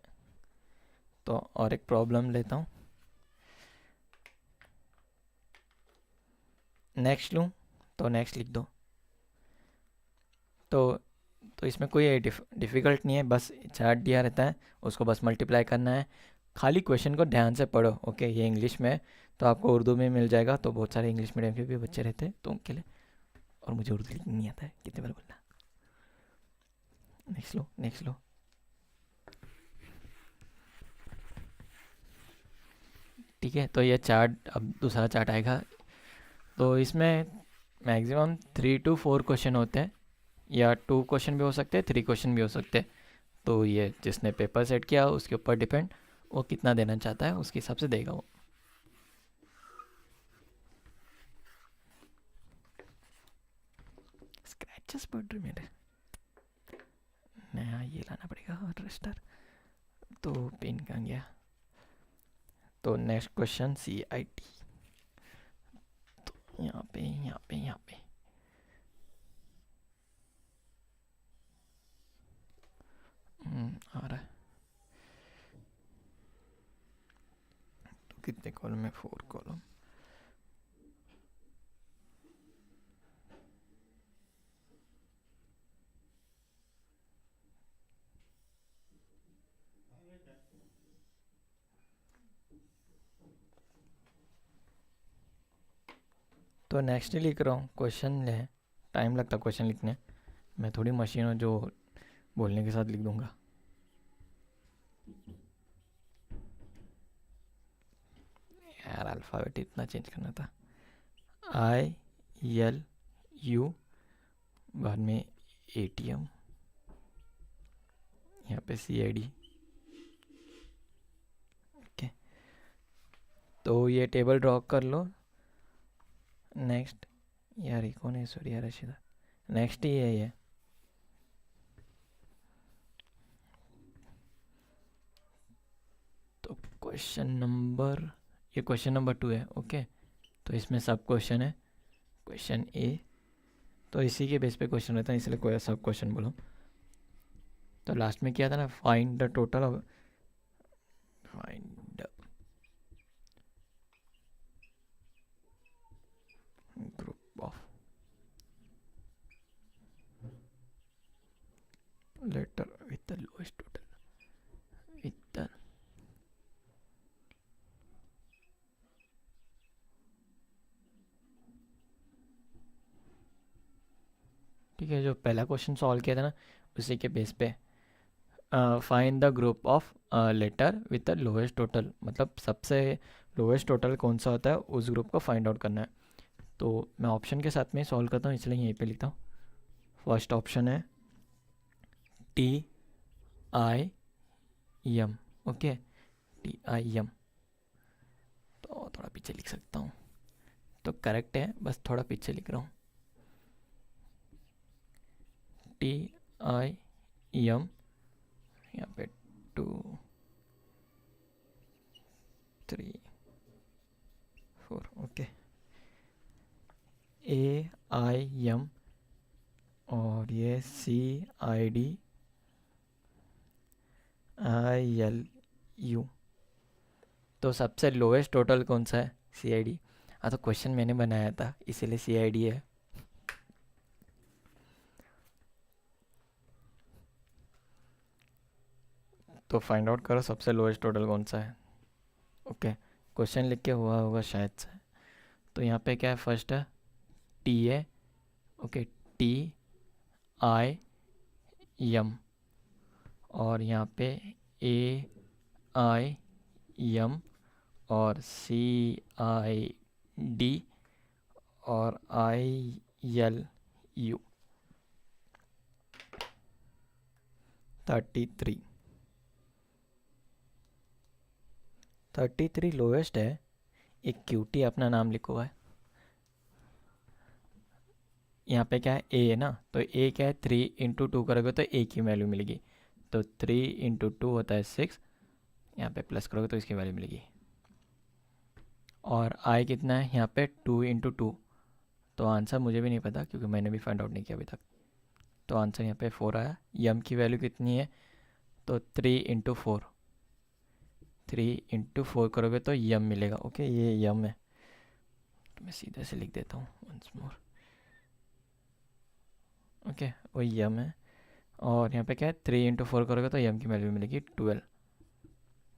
तो और एक प्रॉब्लम लेता हूँ, नेक्स्ट लूँ, तो नेक्स्ट लिख दो। तो इसमें कोई डिफ़िकल्ट नहीं है, बस चार्ट दिया रहता है, उसको बस मल्टीप्लाई करना है। खाली क्वेश्चन को ध्यान से पढ़ो। ओके, ये इंग्लिश में है तो आपको उर्दू में मिल जाएगा, तो बहुत सारे इंग्लिश मीडियम के भी बच्चे रहते हैं तो उनके लिए, और मुझे उर्दू लिखनी नहीं आता है, कितने बार बोलना। नेक्स्ट लो, नेक्स्ट लो। ठीक है, तो ये चार्ट, अब दूसरा चार्ट आएगा। तो इसमें मैक्सिमम 3 to 4 क्वेश्चन होते हैं, या 2 क्वेश्चन भी हो सकते हैं, 3 क्वेश्चन भी हो सकते हैं। तो ये जिसने पेपर सेट किया उसके ऊपर डिपेंड, वो कितना देना चाहता है उसके हिसाब से देगा वो। स्क्रैचेस पड़ रहे मेरे, नया ये लाना पड़ेगा रजिस्टर। तो पेन कहाँ गया। तो नेक्स्ट क्वेश्चन CIT, तो यहाँ पे यहाँ पे यहाँ पे आ रहा है। तो कितने कॉलम है, 4 कॉलम। तो नेक्स्ट ही लिख रहा हूँ, क्वेश्चन है, टाइम लगता है क्वेश्चन लिखने, मैं थोड़ी मशीन हूँ जो बोलने के साथ लिख दूंगा। यार अल्फ़ाबेट इतना चेंज करना था, ILU, बाद में ATM, यहाँ पे CID। ओके, तो ये टेबल ड्रॉ कर लो। नेक्स्ट, यार ये कौन है, सॉरी यार रशीदा, नेक्स्ट ही है ये। तो क्वेश्चन नंबर, ये क्वेश्चन नंबर 2 है। ओके, तो इसमें सब क्वेश्चन है, क्वेश्चन A, तो इसी के बेस पे क्वेश्चन रहता है, इसलिए कोई सब क्वेश्चन बोलो। तो लास्ट में किया था ना, find the total of, find group of letter with the lowest total with the, ठीक है, जो पहला क्वेश्चन सॉल्व किया था ना उसी के बेस पे find the group of letter with the lowest total, मतलब सबसे लोएस्ट टोटल कौन सा होता है उस ग्रुप को फाइंड आउट करना है। तो मैं ऑप्शन के साथ में सॉल्व करता हूँ, इसलिए यहीं पे लिखता हूँ। फर्स्ट ऑप्शन है TIM। ओके, TIM, तो थोड़ा पीछे लिख सकता हूँ, तो करेक्ट है, बस थोड़ा पीछे लिख रहा हूँ। TIM, यहाँ पे 2 3 4, ओके, AIM, और ये CID ILU। तो सबसे लोएस्ट टोटल कौन सा है, CID। हाँ, तो क्वेश्चन मैंने बनाया था इसीलिए CID है। तो फाइंड आउट करो सबसे लोएस्ट टोटल कौन सा है। ओके, क्वेश्चन लिख के हुआ होगा शायद से। तो यहाँ पे क्या है, फर्स्ट है TA, ओके, TIM, और यहाँ पे AIM, एम और सी आई डी और आई एल यू। 33 लोएस्ट है। एक क्यूटी अपना नाम लिखा हुआ है। यहाँ पे क्या है, ए है ना, तो ए क्या है, 3 × 2 करोगे तो ए की वैल्यू मिलेगी, तो 3 × 2 होता है 6। यहाँ पे प्लस करोगे तो इसकी वैल्यू मिलेगी। और आई कितना है यहाँ पे, 2 × 2, तो आंसर मुझे भी नहीं पता क्योंकि मैंने भी फाइंड आउट नहीं किया अभी तक। तो आंसर यहाँ पे 4 आया। यम की वैल्यू कितनी है, तो 3 × 4, 3 × 4 करोगे तो यम मिलेगा। ओके, ये यम है, तो मैं सीधे से लिख देता हूँ वंस मोर। ओके, वो यम है। और यहाँ पे क्या है, 3 × 4 करोगे तो यम की वैल्यू मिलेगी 12।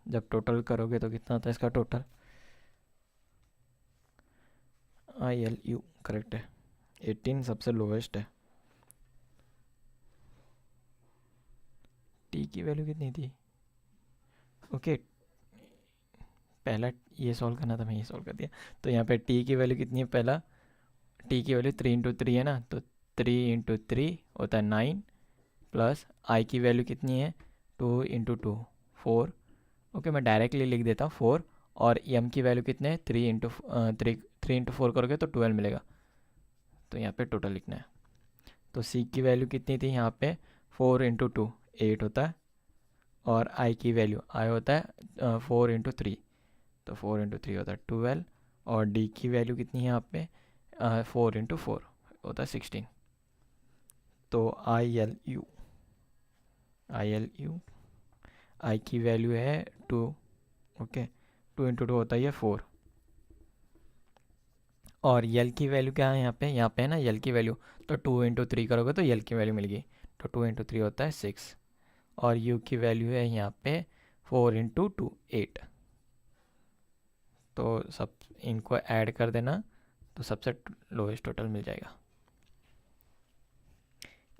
जब टोटल करोगे तो कितना होता है इसका total, I L U correct है। 18 सबसे लोवेस्ट है। टी की वैल्यू कितनी थी, ओके पहला ये सॉल्व करना था, मैं ये सॉल्व कर दिया। तो यहाँ पे टी की वैल्यू कितनी है, पहला टी की वैल्यू 3 × 3 है ना, तो 3 × 3 होता है 9, प्लस आई की वैल्यू कितनी है, 2 × 2 4। ओके, मैं डायरेक्टली लिख देता हूँ 4। और एम की वैल्यू कितने हैं, 3 × 4 करोगे तो 12 मिलेगा, तो यहाँ पे टोटल लिखना है। तो सी की वैल्यू कितनी थी यहाँ पे, 4 × 2 8 होता है, और आई की वैल्यू आई होता है 4 × 3, तो 4 × 3 होता है 12। और डी की वैल्यू कितनी है यहाँ पे, 4 × 4 होता है 16। तो आई एल यू आई की वैल्यू है 2। ओके, 2 × 2 होता है ये 4। और यल की वैल्यू क्या है यहाँ पे है ना यल की वैल्यू, तो 2 × 3 करोगे तो यल की वैल्यू मिलेगी, तो 2 × 3 होता है 6। और यू की वैल्यू है यहाँ पे 4 × 2 8। तो सब इनको ऐड कर देना तो सबसे लोएस्ट टोटल मिल जाएगा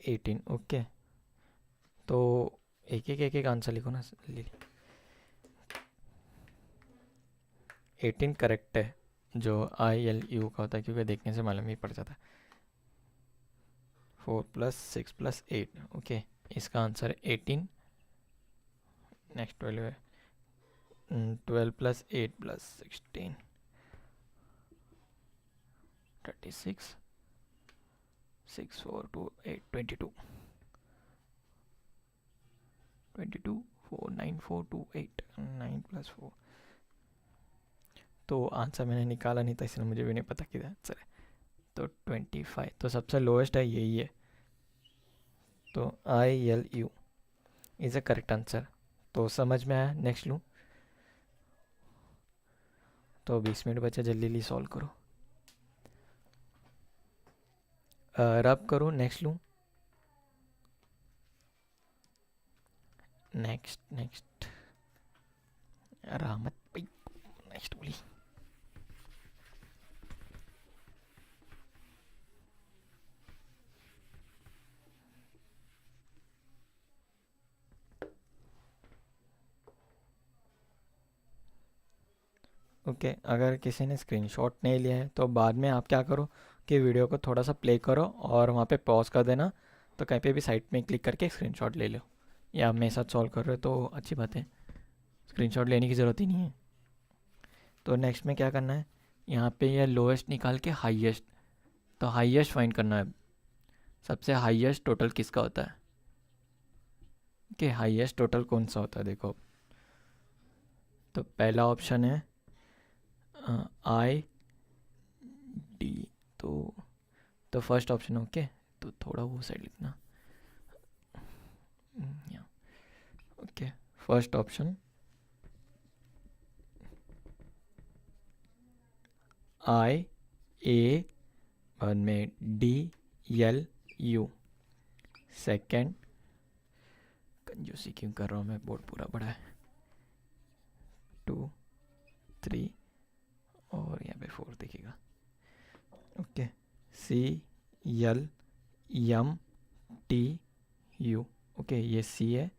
18। ओके, तो एक आंसर लिखो ना, 18 करेक्ट है, जो आई एल यू का होता है, क्योंकि देखने से मालूम ही पड़ जाता है। 4 + 6 + 8, ओके इसका आंसर है 18। नेक्स्ट वैल्यू है 12 + 8 + 16 36, 6 4 2 8 22 22 4 9 4 2 8 9 + 4। तो आंसर मैंने निकाला नहीं था, इसलिए मुझे भी नहीं पता किधर आंसर है। तो 25, तो सबसे लोएस्ट है यही है, तो I L U is a correct answer. तो समझ में आया। नेक्स्ट लूँ, तो 20 मिनट बचे, जल्दी जल्दी सॉल्व करो। रब करो, नेक्स्ट लूँ। नेक्स्ट रामत भाई, नेक्स्ट बोली। ओके, अगर किसी ने स्क्रीनशॉट नहीं लिया है तो बाद में आप क्या करो कि वीडियो को थोड़ा सा प्ले करो और वहाँ पे पॉज कर देना, तो कहीं पे भी साइट में क्लिक करके स्क्रीनशॉट ले लो, या आप मेरे साथ सॉल्व कर रहे हो तो अच्छी बात है, स्क्रीनशॉट लेने की ज़रूरत ही नहीं है। तो नेक्स्ट में क्या करना है, यहाँ पे यह लोएस्ट निकाल के हाईएस्ट, तो हाईएस्ट फाइंड करना है। सबसे हाईएस्ट टोटल किसका होता है, कि हाईएस्ट टोटल कौन सा होता है, देखो। तो पहला ऑप्शन है आई डी, तो फर्स्ट ऑप्शन, ओके तो थोड़ा वो साइड लिखना, ओके फर्स्ट ऑप्शन आई ए, बाद में डी एल यू। सेकेंड, कंजूसी क्यों कर रहा हूँ मैं, बोर्ड पूरा बड़ा है, 2 3 और यहाँ पे 4 दिखेगा। Okay, C L M T U, okay ये सी है,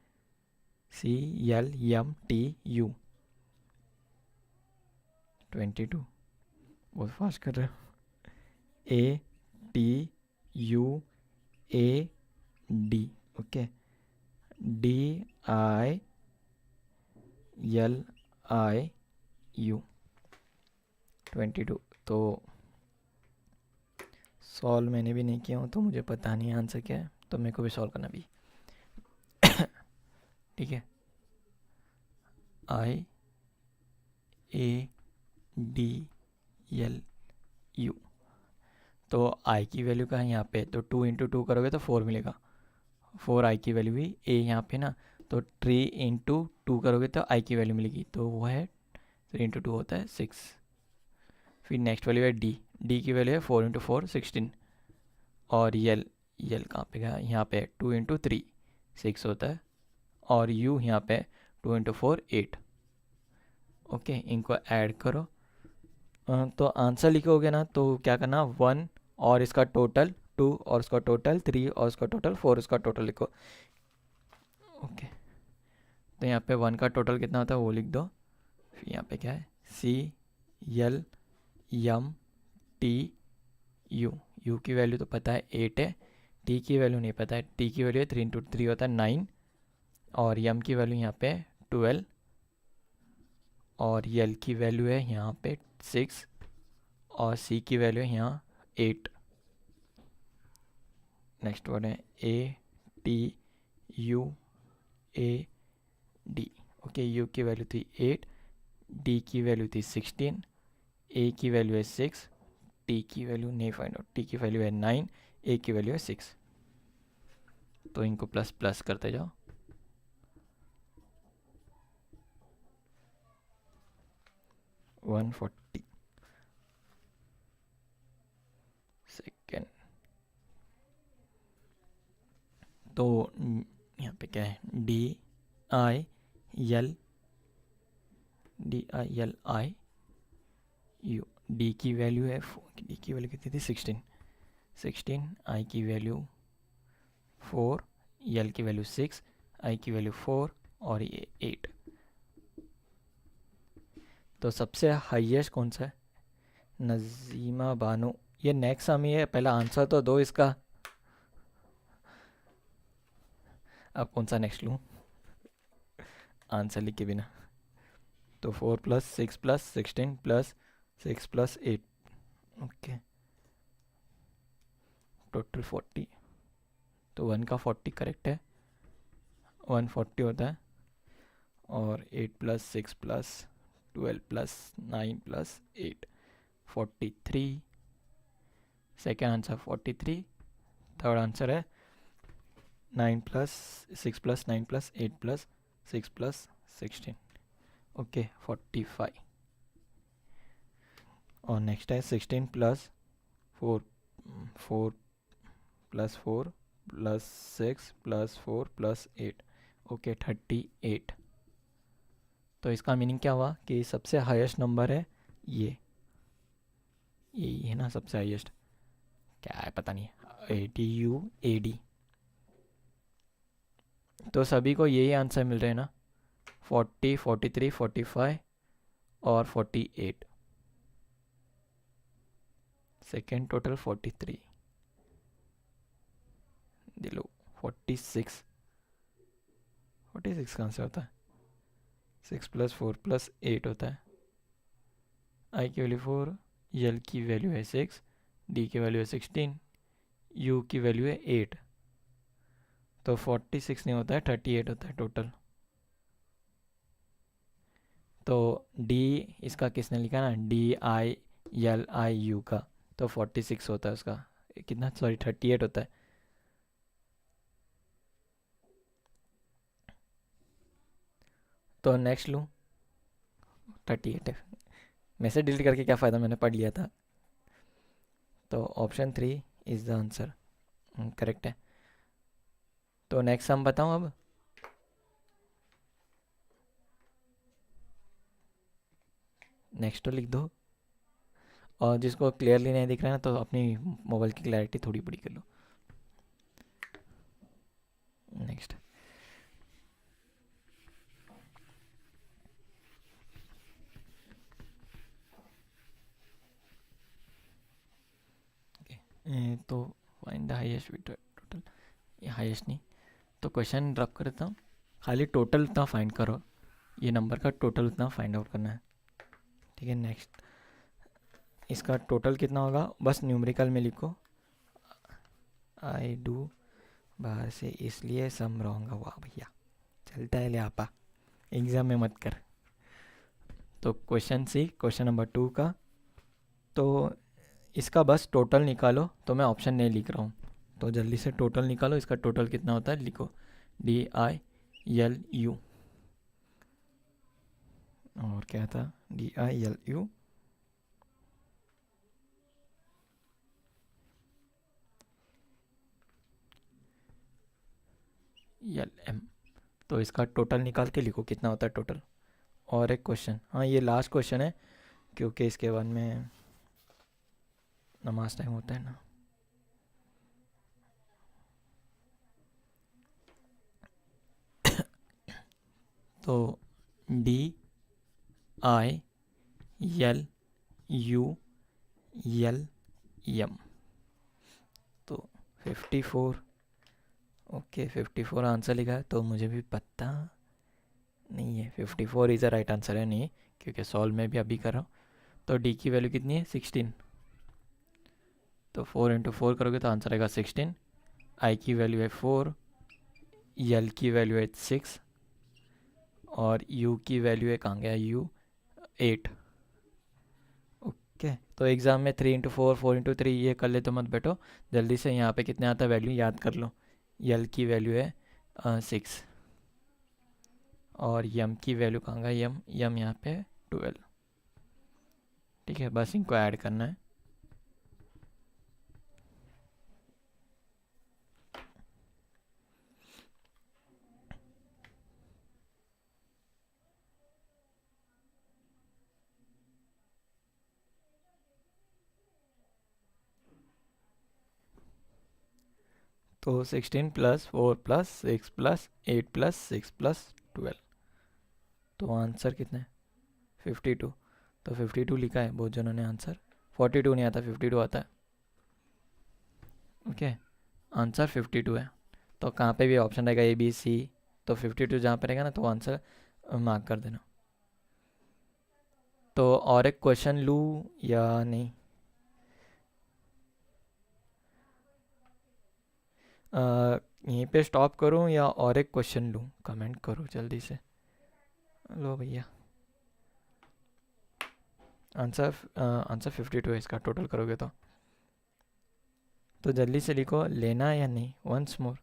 C L M T U. 22, बहुत फास्ट कर रहे हो। ATUAD, okay, DILIU 22। तो सॉल्व मैंने भी नहीं किया हूँ तो मुझे पता नहीं आंसर क्या है, तो मेरे को भी सॉल्व करना भी ठीक है। IADLU, तो आई की वैल्यू का है यहाँ पे, तो 2 इंटू 2 करोगे तो 4 मिलेगा। 4 आई की वैल्यू हुई, ए यहाँ पे ना, तो 3 इंटू 2 करोगे तो आई की वैल्यू मिलेगी, तो वो है 3 इंटू 2 होता है 6। फिर नेक्स्ट वैल्यू है डी, डी की वैल्यू है 4 इंटू 4 16। और यल, यल कहाँ पे गया, यहाँ पे 2 इंटू 3 6 होता है। और यू यहाँ पे 2 इंटू 4 8। ओके, इनको ऐड करो। तो आंसर लिखोगे ना तो क्या करना, 1 और इसका टोटल 2 और इसका टोटल 3 और इसका टोटल 4, इसका टोटल लिखो। ओके, तो यहाँ पे 1 का टोटल कितना होता है वो लिख दो। फिर यहाँ पे क्या है, CLMTU, यू की वैल्यू तो पता है 8 है, टी की वैल्यू नहीं पता है, टी की वैल्यू है 3 इंटू 3 होता है 9, और यम की वैल्यू यहाँ पे 12, और यल की वैल्यू है यहाँ पे 6, और सी की वैल्यू है यहाँ 8। नेक्स्ट वर्ड है ATUAD, ओके, यू की वैल्यू थी 8, डी की वैल्यू थी 16, ए की वैल्यू है 6, टी की वैल्यू नहीं फाइंड आउट, टी की वैल्यू है 9, ए की वैल्यू है 6। तो इनको प्लस प्लस करते जाओ। $140 सेकेंड। तो यहाँ पे क्या है, DILIU, डी की वैल्यू है, डी की वैल्यू कितनी थी 16, आई की वैल्यू 4, यल की वैल्यू 6, आई की वैल्यू 4, और ये 8। तो सबसे हाईएस्ट कौन सा है, नजीमा बानो, ये नेक्स्ट सम ही है, पहला आंसर तो दो इसका। अब कौन सा नेक्स्ट लूँ आंसर लिख के बिना, तो 4 + 6 + 16 + 6 + 8, ओके, टोटल 40। तो 1 का 40 करेक्ट है, 140 होता है। और 8 + 6 + 12 + 9 + 8 43, सेकेंड आंसर 43। थर्ड आंसर है 9 + 6 + 9 + 8 + 6 + 16, ओके 45। और नेक्स्ट है 16 + 4 4 + 4 + 6 + 4 + 8, ओके 38। तो इसका मीनिंग क्या हुआ कि सबसे हाईएस्ट नंबर है ये, यही है ना सबसे हाईएस्ट, क्या है पता नहीं, ATUAD। तो सभी को यही आंसर मिल रहे हैं ना, 40, 43, 45 और 48। सेकेंड टोटल 43, दिलो 46, 46 कहाँ से होता है, 6 + 4 + 8 होता है। आई की वैल्यू 4, यल की वैल्यू है 6, डी की वैल्यू है 16, यू की वैल्यू है 8। तो 46 नहीं होता है, 38 होता है टोटल। तो डी इसका किसने लिखा ना, DILIU का, तो 46 होता है उसका, कितना, सॉरी 38 होता है। तो नेक्स्ट लूँ, 38 है, मैसेज डिलीट करके क्या फ़ायदा, मैंने पढ़ लिया था। तो option 3 is the answer, correct है। तो नेक्स्ट सम बताऊँ अब, नेक्स्ट तो लिख दो, और जिसको क्लियरली नहीं दिख रहा है ना तो अपनी मोबाइल की क्लैरिटी थोड़ी बड़ी कर लो। नेक्स्ट, तो फाइंड द हाईएस्ट टोटल, ये हाईएस्ट नहीं, तो क्वेश्चन ड्रॉप कर देता हूँ, खाली टोटल उतना फाइंड करो, ये नंबर का टोटल उतना फाइंड आउट करना है। ठीक है, नेक्स्ट इसका टोटल कितना होगा, बस न्यूमेरिकल में लिखो, आई डू बाहर से इसलिए सम रॉन्ग हुआ भैया, चलता है ले आपा, एग्ज़ाम में मत कर। तो क्वेश्चन सी, क्वेश्चन नंबर 2 का, तो इसका बस टोटल निकालो, तो मैं ऑप्शन नहीं लिख रहा हूँ, तो जल्दी से टोटल निकालो, इसका टोटल कितना होता है लिखो, DILU, और क्या था DILU LM, तो इसका टोटल निकाल के लिखो कितना होता है टोटल। और एक क्वेश्चन, हाँ ये लास्ट क्वेश्चन है, क्योंकि इसके बाद में नमाज टाइम होता है ना। तो DILULM, तो 54, ओके 54 आंसर लिखा है, तो मुझे भी पता नहीं है 54 इज़ द राइट आंसर है नहीं, क्योंकि सॉल्व में भी अभी कर रहा हूँ। तो डी की वैल्यू कितनी है 16, तो 4 इंटू 4 करोगे तो आंसर आएगा 16, आई की वैल्यू है 4, एल की वैल्यू है 6, और यू की वैल्यू है, कहाँ गया यू, 8। ओके, तो एग्ज़ाम में 3 इंटू 4, 4 इंटू 3 ये कर ले तो मत बैठो, जल्दी से यहाँ पे कितने आता है वैल्यू याद कर लो। एल की वैल्यू है 6, और यम की वैल्यू कहाँ गया, यम यहाँ पे 12। ठीक है, बस इनको ऐड करना है। तो 16 plus 4 plus 6 plus 8 plus 6 plus 12, तो आंसर कितना है 52। तो 52 लिखा है बहुत जनों ने आंसर, 42 नहीं आता 52 आता है। ओके, आंसर 52 है। तो कहाँ पे भी ऑप्शन रहेगा ABC, तो 52 जहाँ पे रहेगा ना तो आंसर मार्क कर देना। तो और एक क्वेश्चन लूँ या नहीं, यहीं पे स्टॉप करूं या और एक क्वेश्चन लूं, कमेंट करो जल्दी से। लो भैया, आंसर आंसर 52 है इसका, टोटल करोगे तो जल्दी से लिखो, लेना है या नहीं, वंस मोर।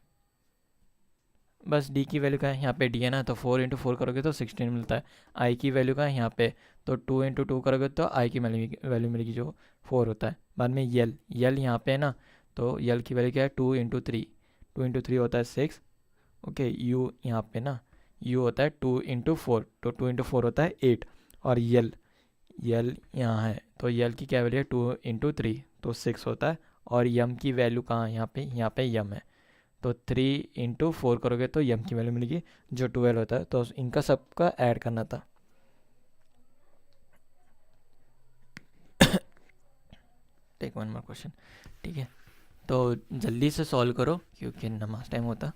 बस डी की वैल्यू का है यहाँ पे डी है ना, तो 4 इंटू 4 करोगे तो 16 मिलता है। आई की वैल्यू का है यहाँ पे, तो 2 इंटू 2 करोगे तो आई की वैल्यू मिलेगी जो 4 होता है। बाद में यल यहाँ पे है ना, तो यल की वैल्यू क्या है 2 इंटू 3, 2 इंटू 3 होता है 6। ओके, यू यहाँ पे ना, यू होता है 2 इंटू 4, तो 2 इंटू 4 होता है 8। और यल यहाँ है, तो यल की क्या वैल्यू है 2 इंटू 3, तो 6 होता है। और यम की वैल्यू कहाँ है, यहाँ पे यम है, तो 3 इंटू 4 करोगे तो यम की वैल्यू मिलेगी जो 12 होता है। तो इनका सबका ऐड करना था। टेक वन मोर क्वेश्चन, ठीक है, तो जल्दी से सॉल्व करो क्योंकि नमाज टाइम होता।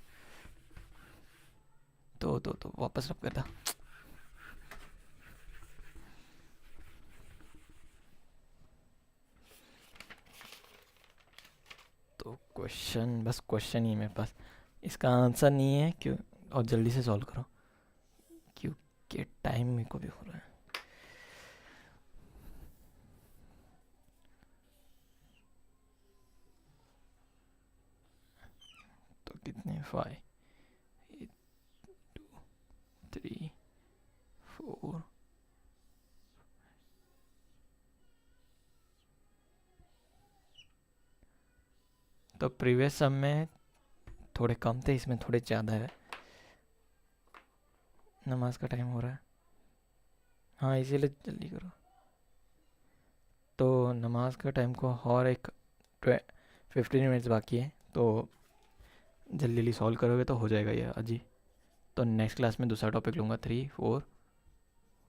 तो वापस रब करता। तो क्वेश्चन, बस क्वेश्चन ही मेरे पास, इसका आंसर नहीं है क्यों, और जल्दी से सॉल्व करो क्योंकि टाइम मेरे को भी हो रहा है। तो कितने 5 2 3 4, तो प्रीवियस सम में थोड़े कम थे, इसमें थोड़े ज़्यादा है। नमाज का टाइम हो रहा है, हाँ इसीलिए जल्दी करो। तो नमाज का टाइम को और एक 15 मिनट्स बाकी है, तो जल्दी जल्दी सॉल्व करोगे तो हो जाएगा ये आज ही। तो नेक्स्ट क्लास में दूसरा टॉपिक लूँगा, 3 4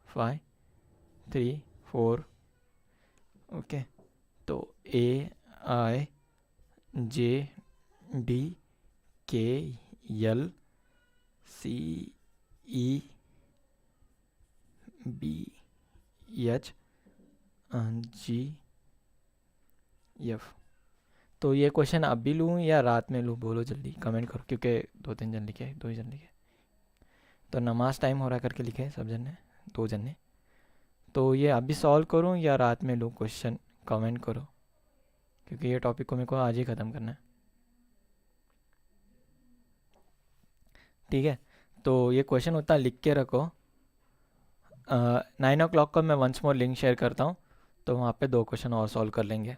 5 3 4। ओके, तो AI JDKLCEBH, तो ये क्वेश्चन अभी लूँ या रात में लूँ? बोलो जल्दी, कमेंट करो, क्योंकि 2-3 जन लिखे, 2 ही जन लिखे। तो नमाज टाइम हो रहा करके लिखे सब जन ने, 2 जन ने। तो ये अभी सॉल्व करूँ या रात में लूँ क्वेश्चन? कमेंट करो, क्योंकि ये टॉपिक को मेरे को आज ही ख़त्म करना है। ठीक है, तो ये क्वेश्चन उतना लिख के रखो। 9 o'clock को मैं वंस मोर लिंक शेयर करता हूँ, तो वहाँ पे 2 क्वेश्चन और सॉल्व कर लेंगे।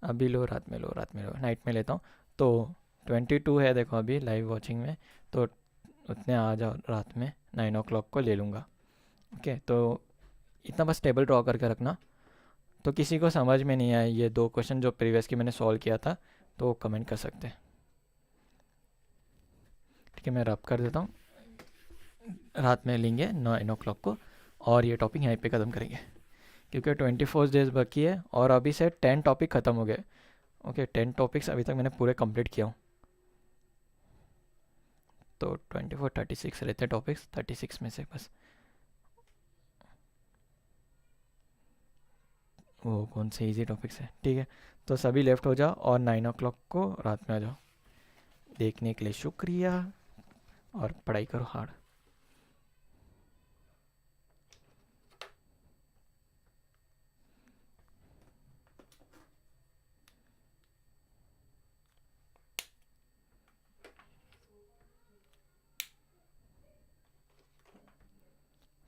अभी लो, रात में लो, रात में लो, नाइट में लेता हूँ। तो 22 है देखो अभी लाइव वॉचिंग में, तो उतने आ जाओ रात में, 9 o'clock को ले लूँगा। ओके, तो इतना बस टेबल ड्रॉ करके रखना। तो किसी को समझ में नहीं आया ये 2 क्वेश्चन जो प्रीवियस की मैंने सॉल्व किया था, तो वो कमेंट कर सकते हैं। ठीक है, मैं रब कर देता हूँ। रात में लेंगे 9 o'clock को, और ये टॉपिक यहीं पे ख़त्म करेंगे, क्योंकि 24 डेज बाकी है और अभी से 10 टॉपिक ख़त्म हो गए। ओके, 10 टॉपिक्स अभी तक मैंने पूरे कंप्लीट किया हूँ। तो 24 36 रहते टॉपिक्स, 36 में से बस वो कौन से इजी टॉपिक्स है। ठीक है, तो सभी लेफ्ट हो जाओ और 9 o'clock को रात में आ जाओ। देखने के लिए शुक्रिया, और पढ़ाई करो हार्ड।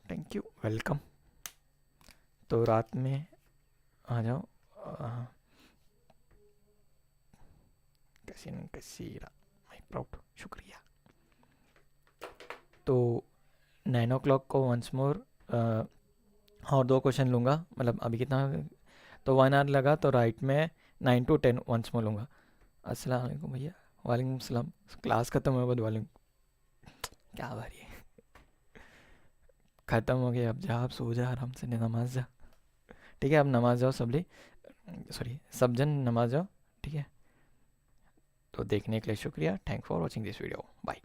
Thank you, welcome. तो रात में आ जाओ। कसीरा माई प्राउड, शुक्रिया। तो 9 o'clock को वंस मोर और 2 क्वेश्चन लूँगा, मतलब अभी कितना, तो 1 आवर लगा, तो राइट में 9 to 10 वंस मोर लूँगा। अस्सलाम वालेकुम भैया। वालेकुम सलाम। क्लास ख़त्म हुआ बाद वालेकुम, क्या बारी है, ख़त्म हो गया, अब जा, आप सो जा आराम से, नमाज जा। ठीक है, अब नमाज जाओ सब जन नमाज जाओ। ठीक है, तो देखने के लिए शुक्रिया। Thank for watching this video, bye.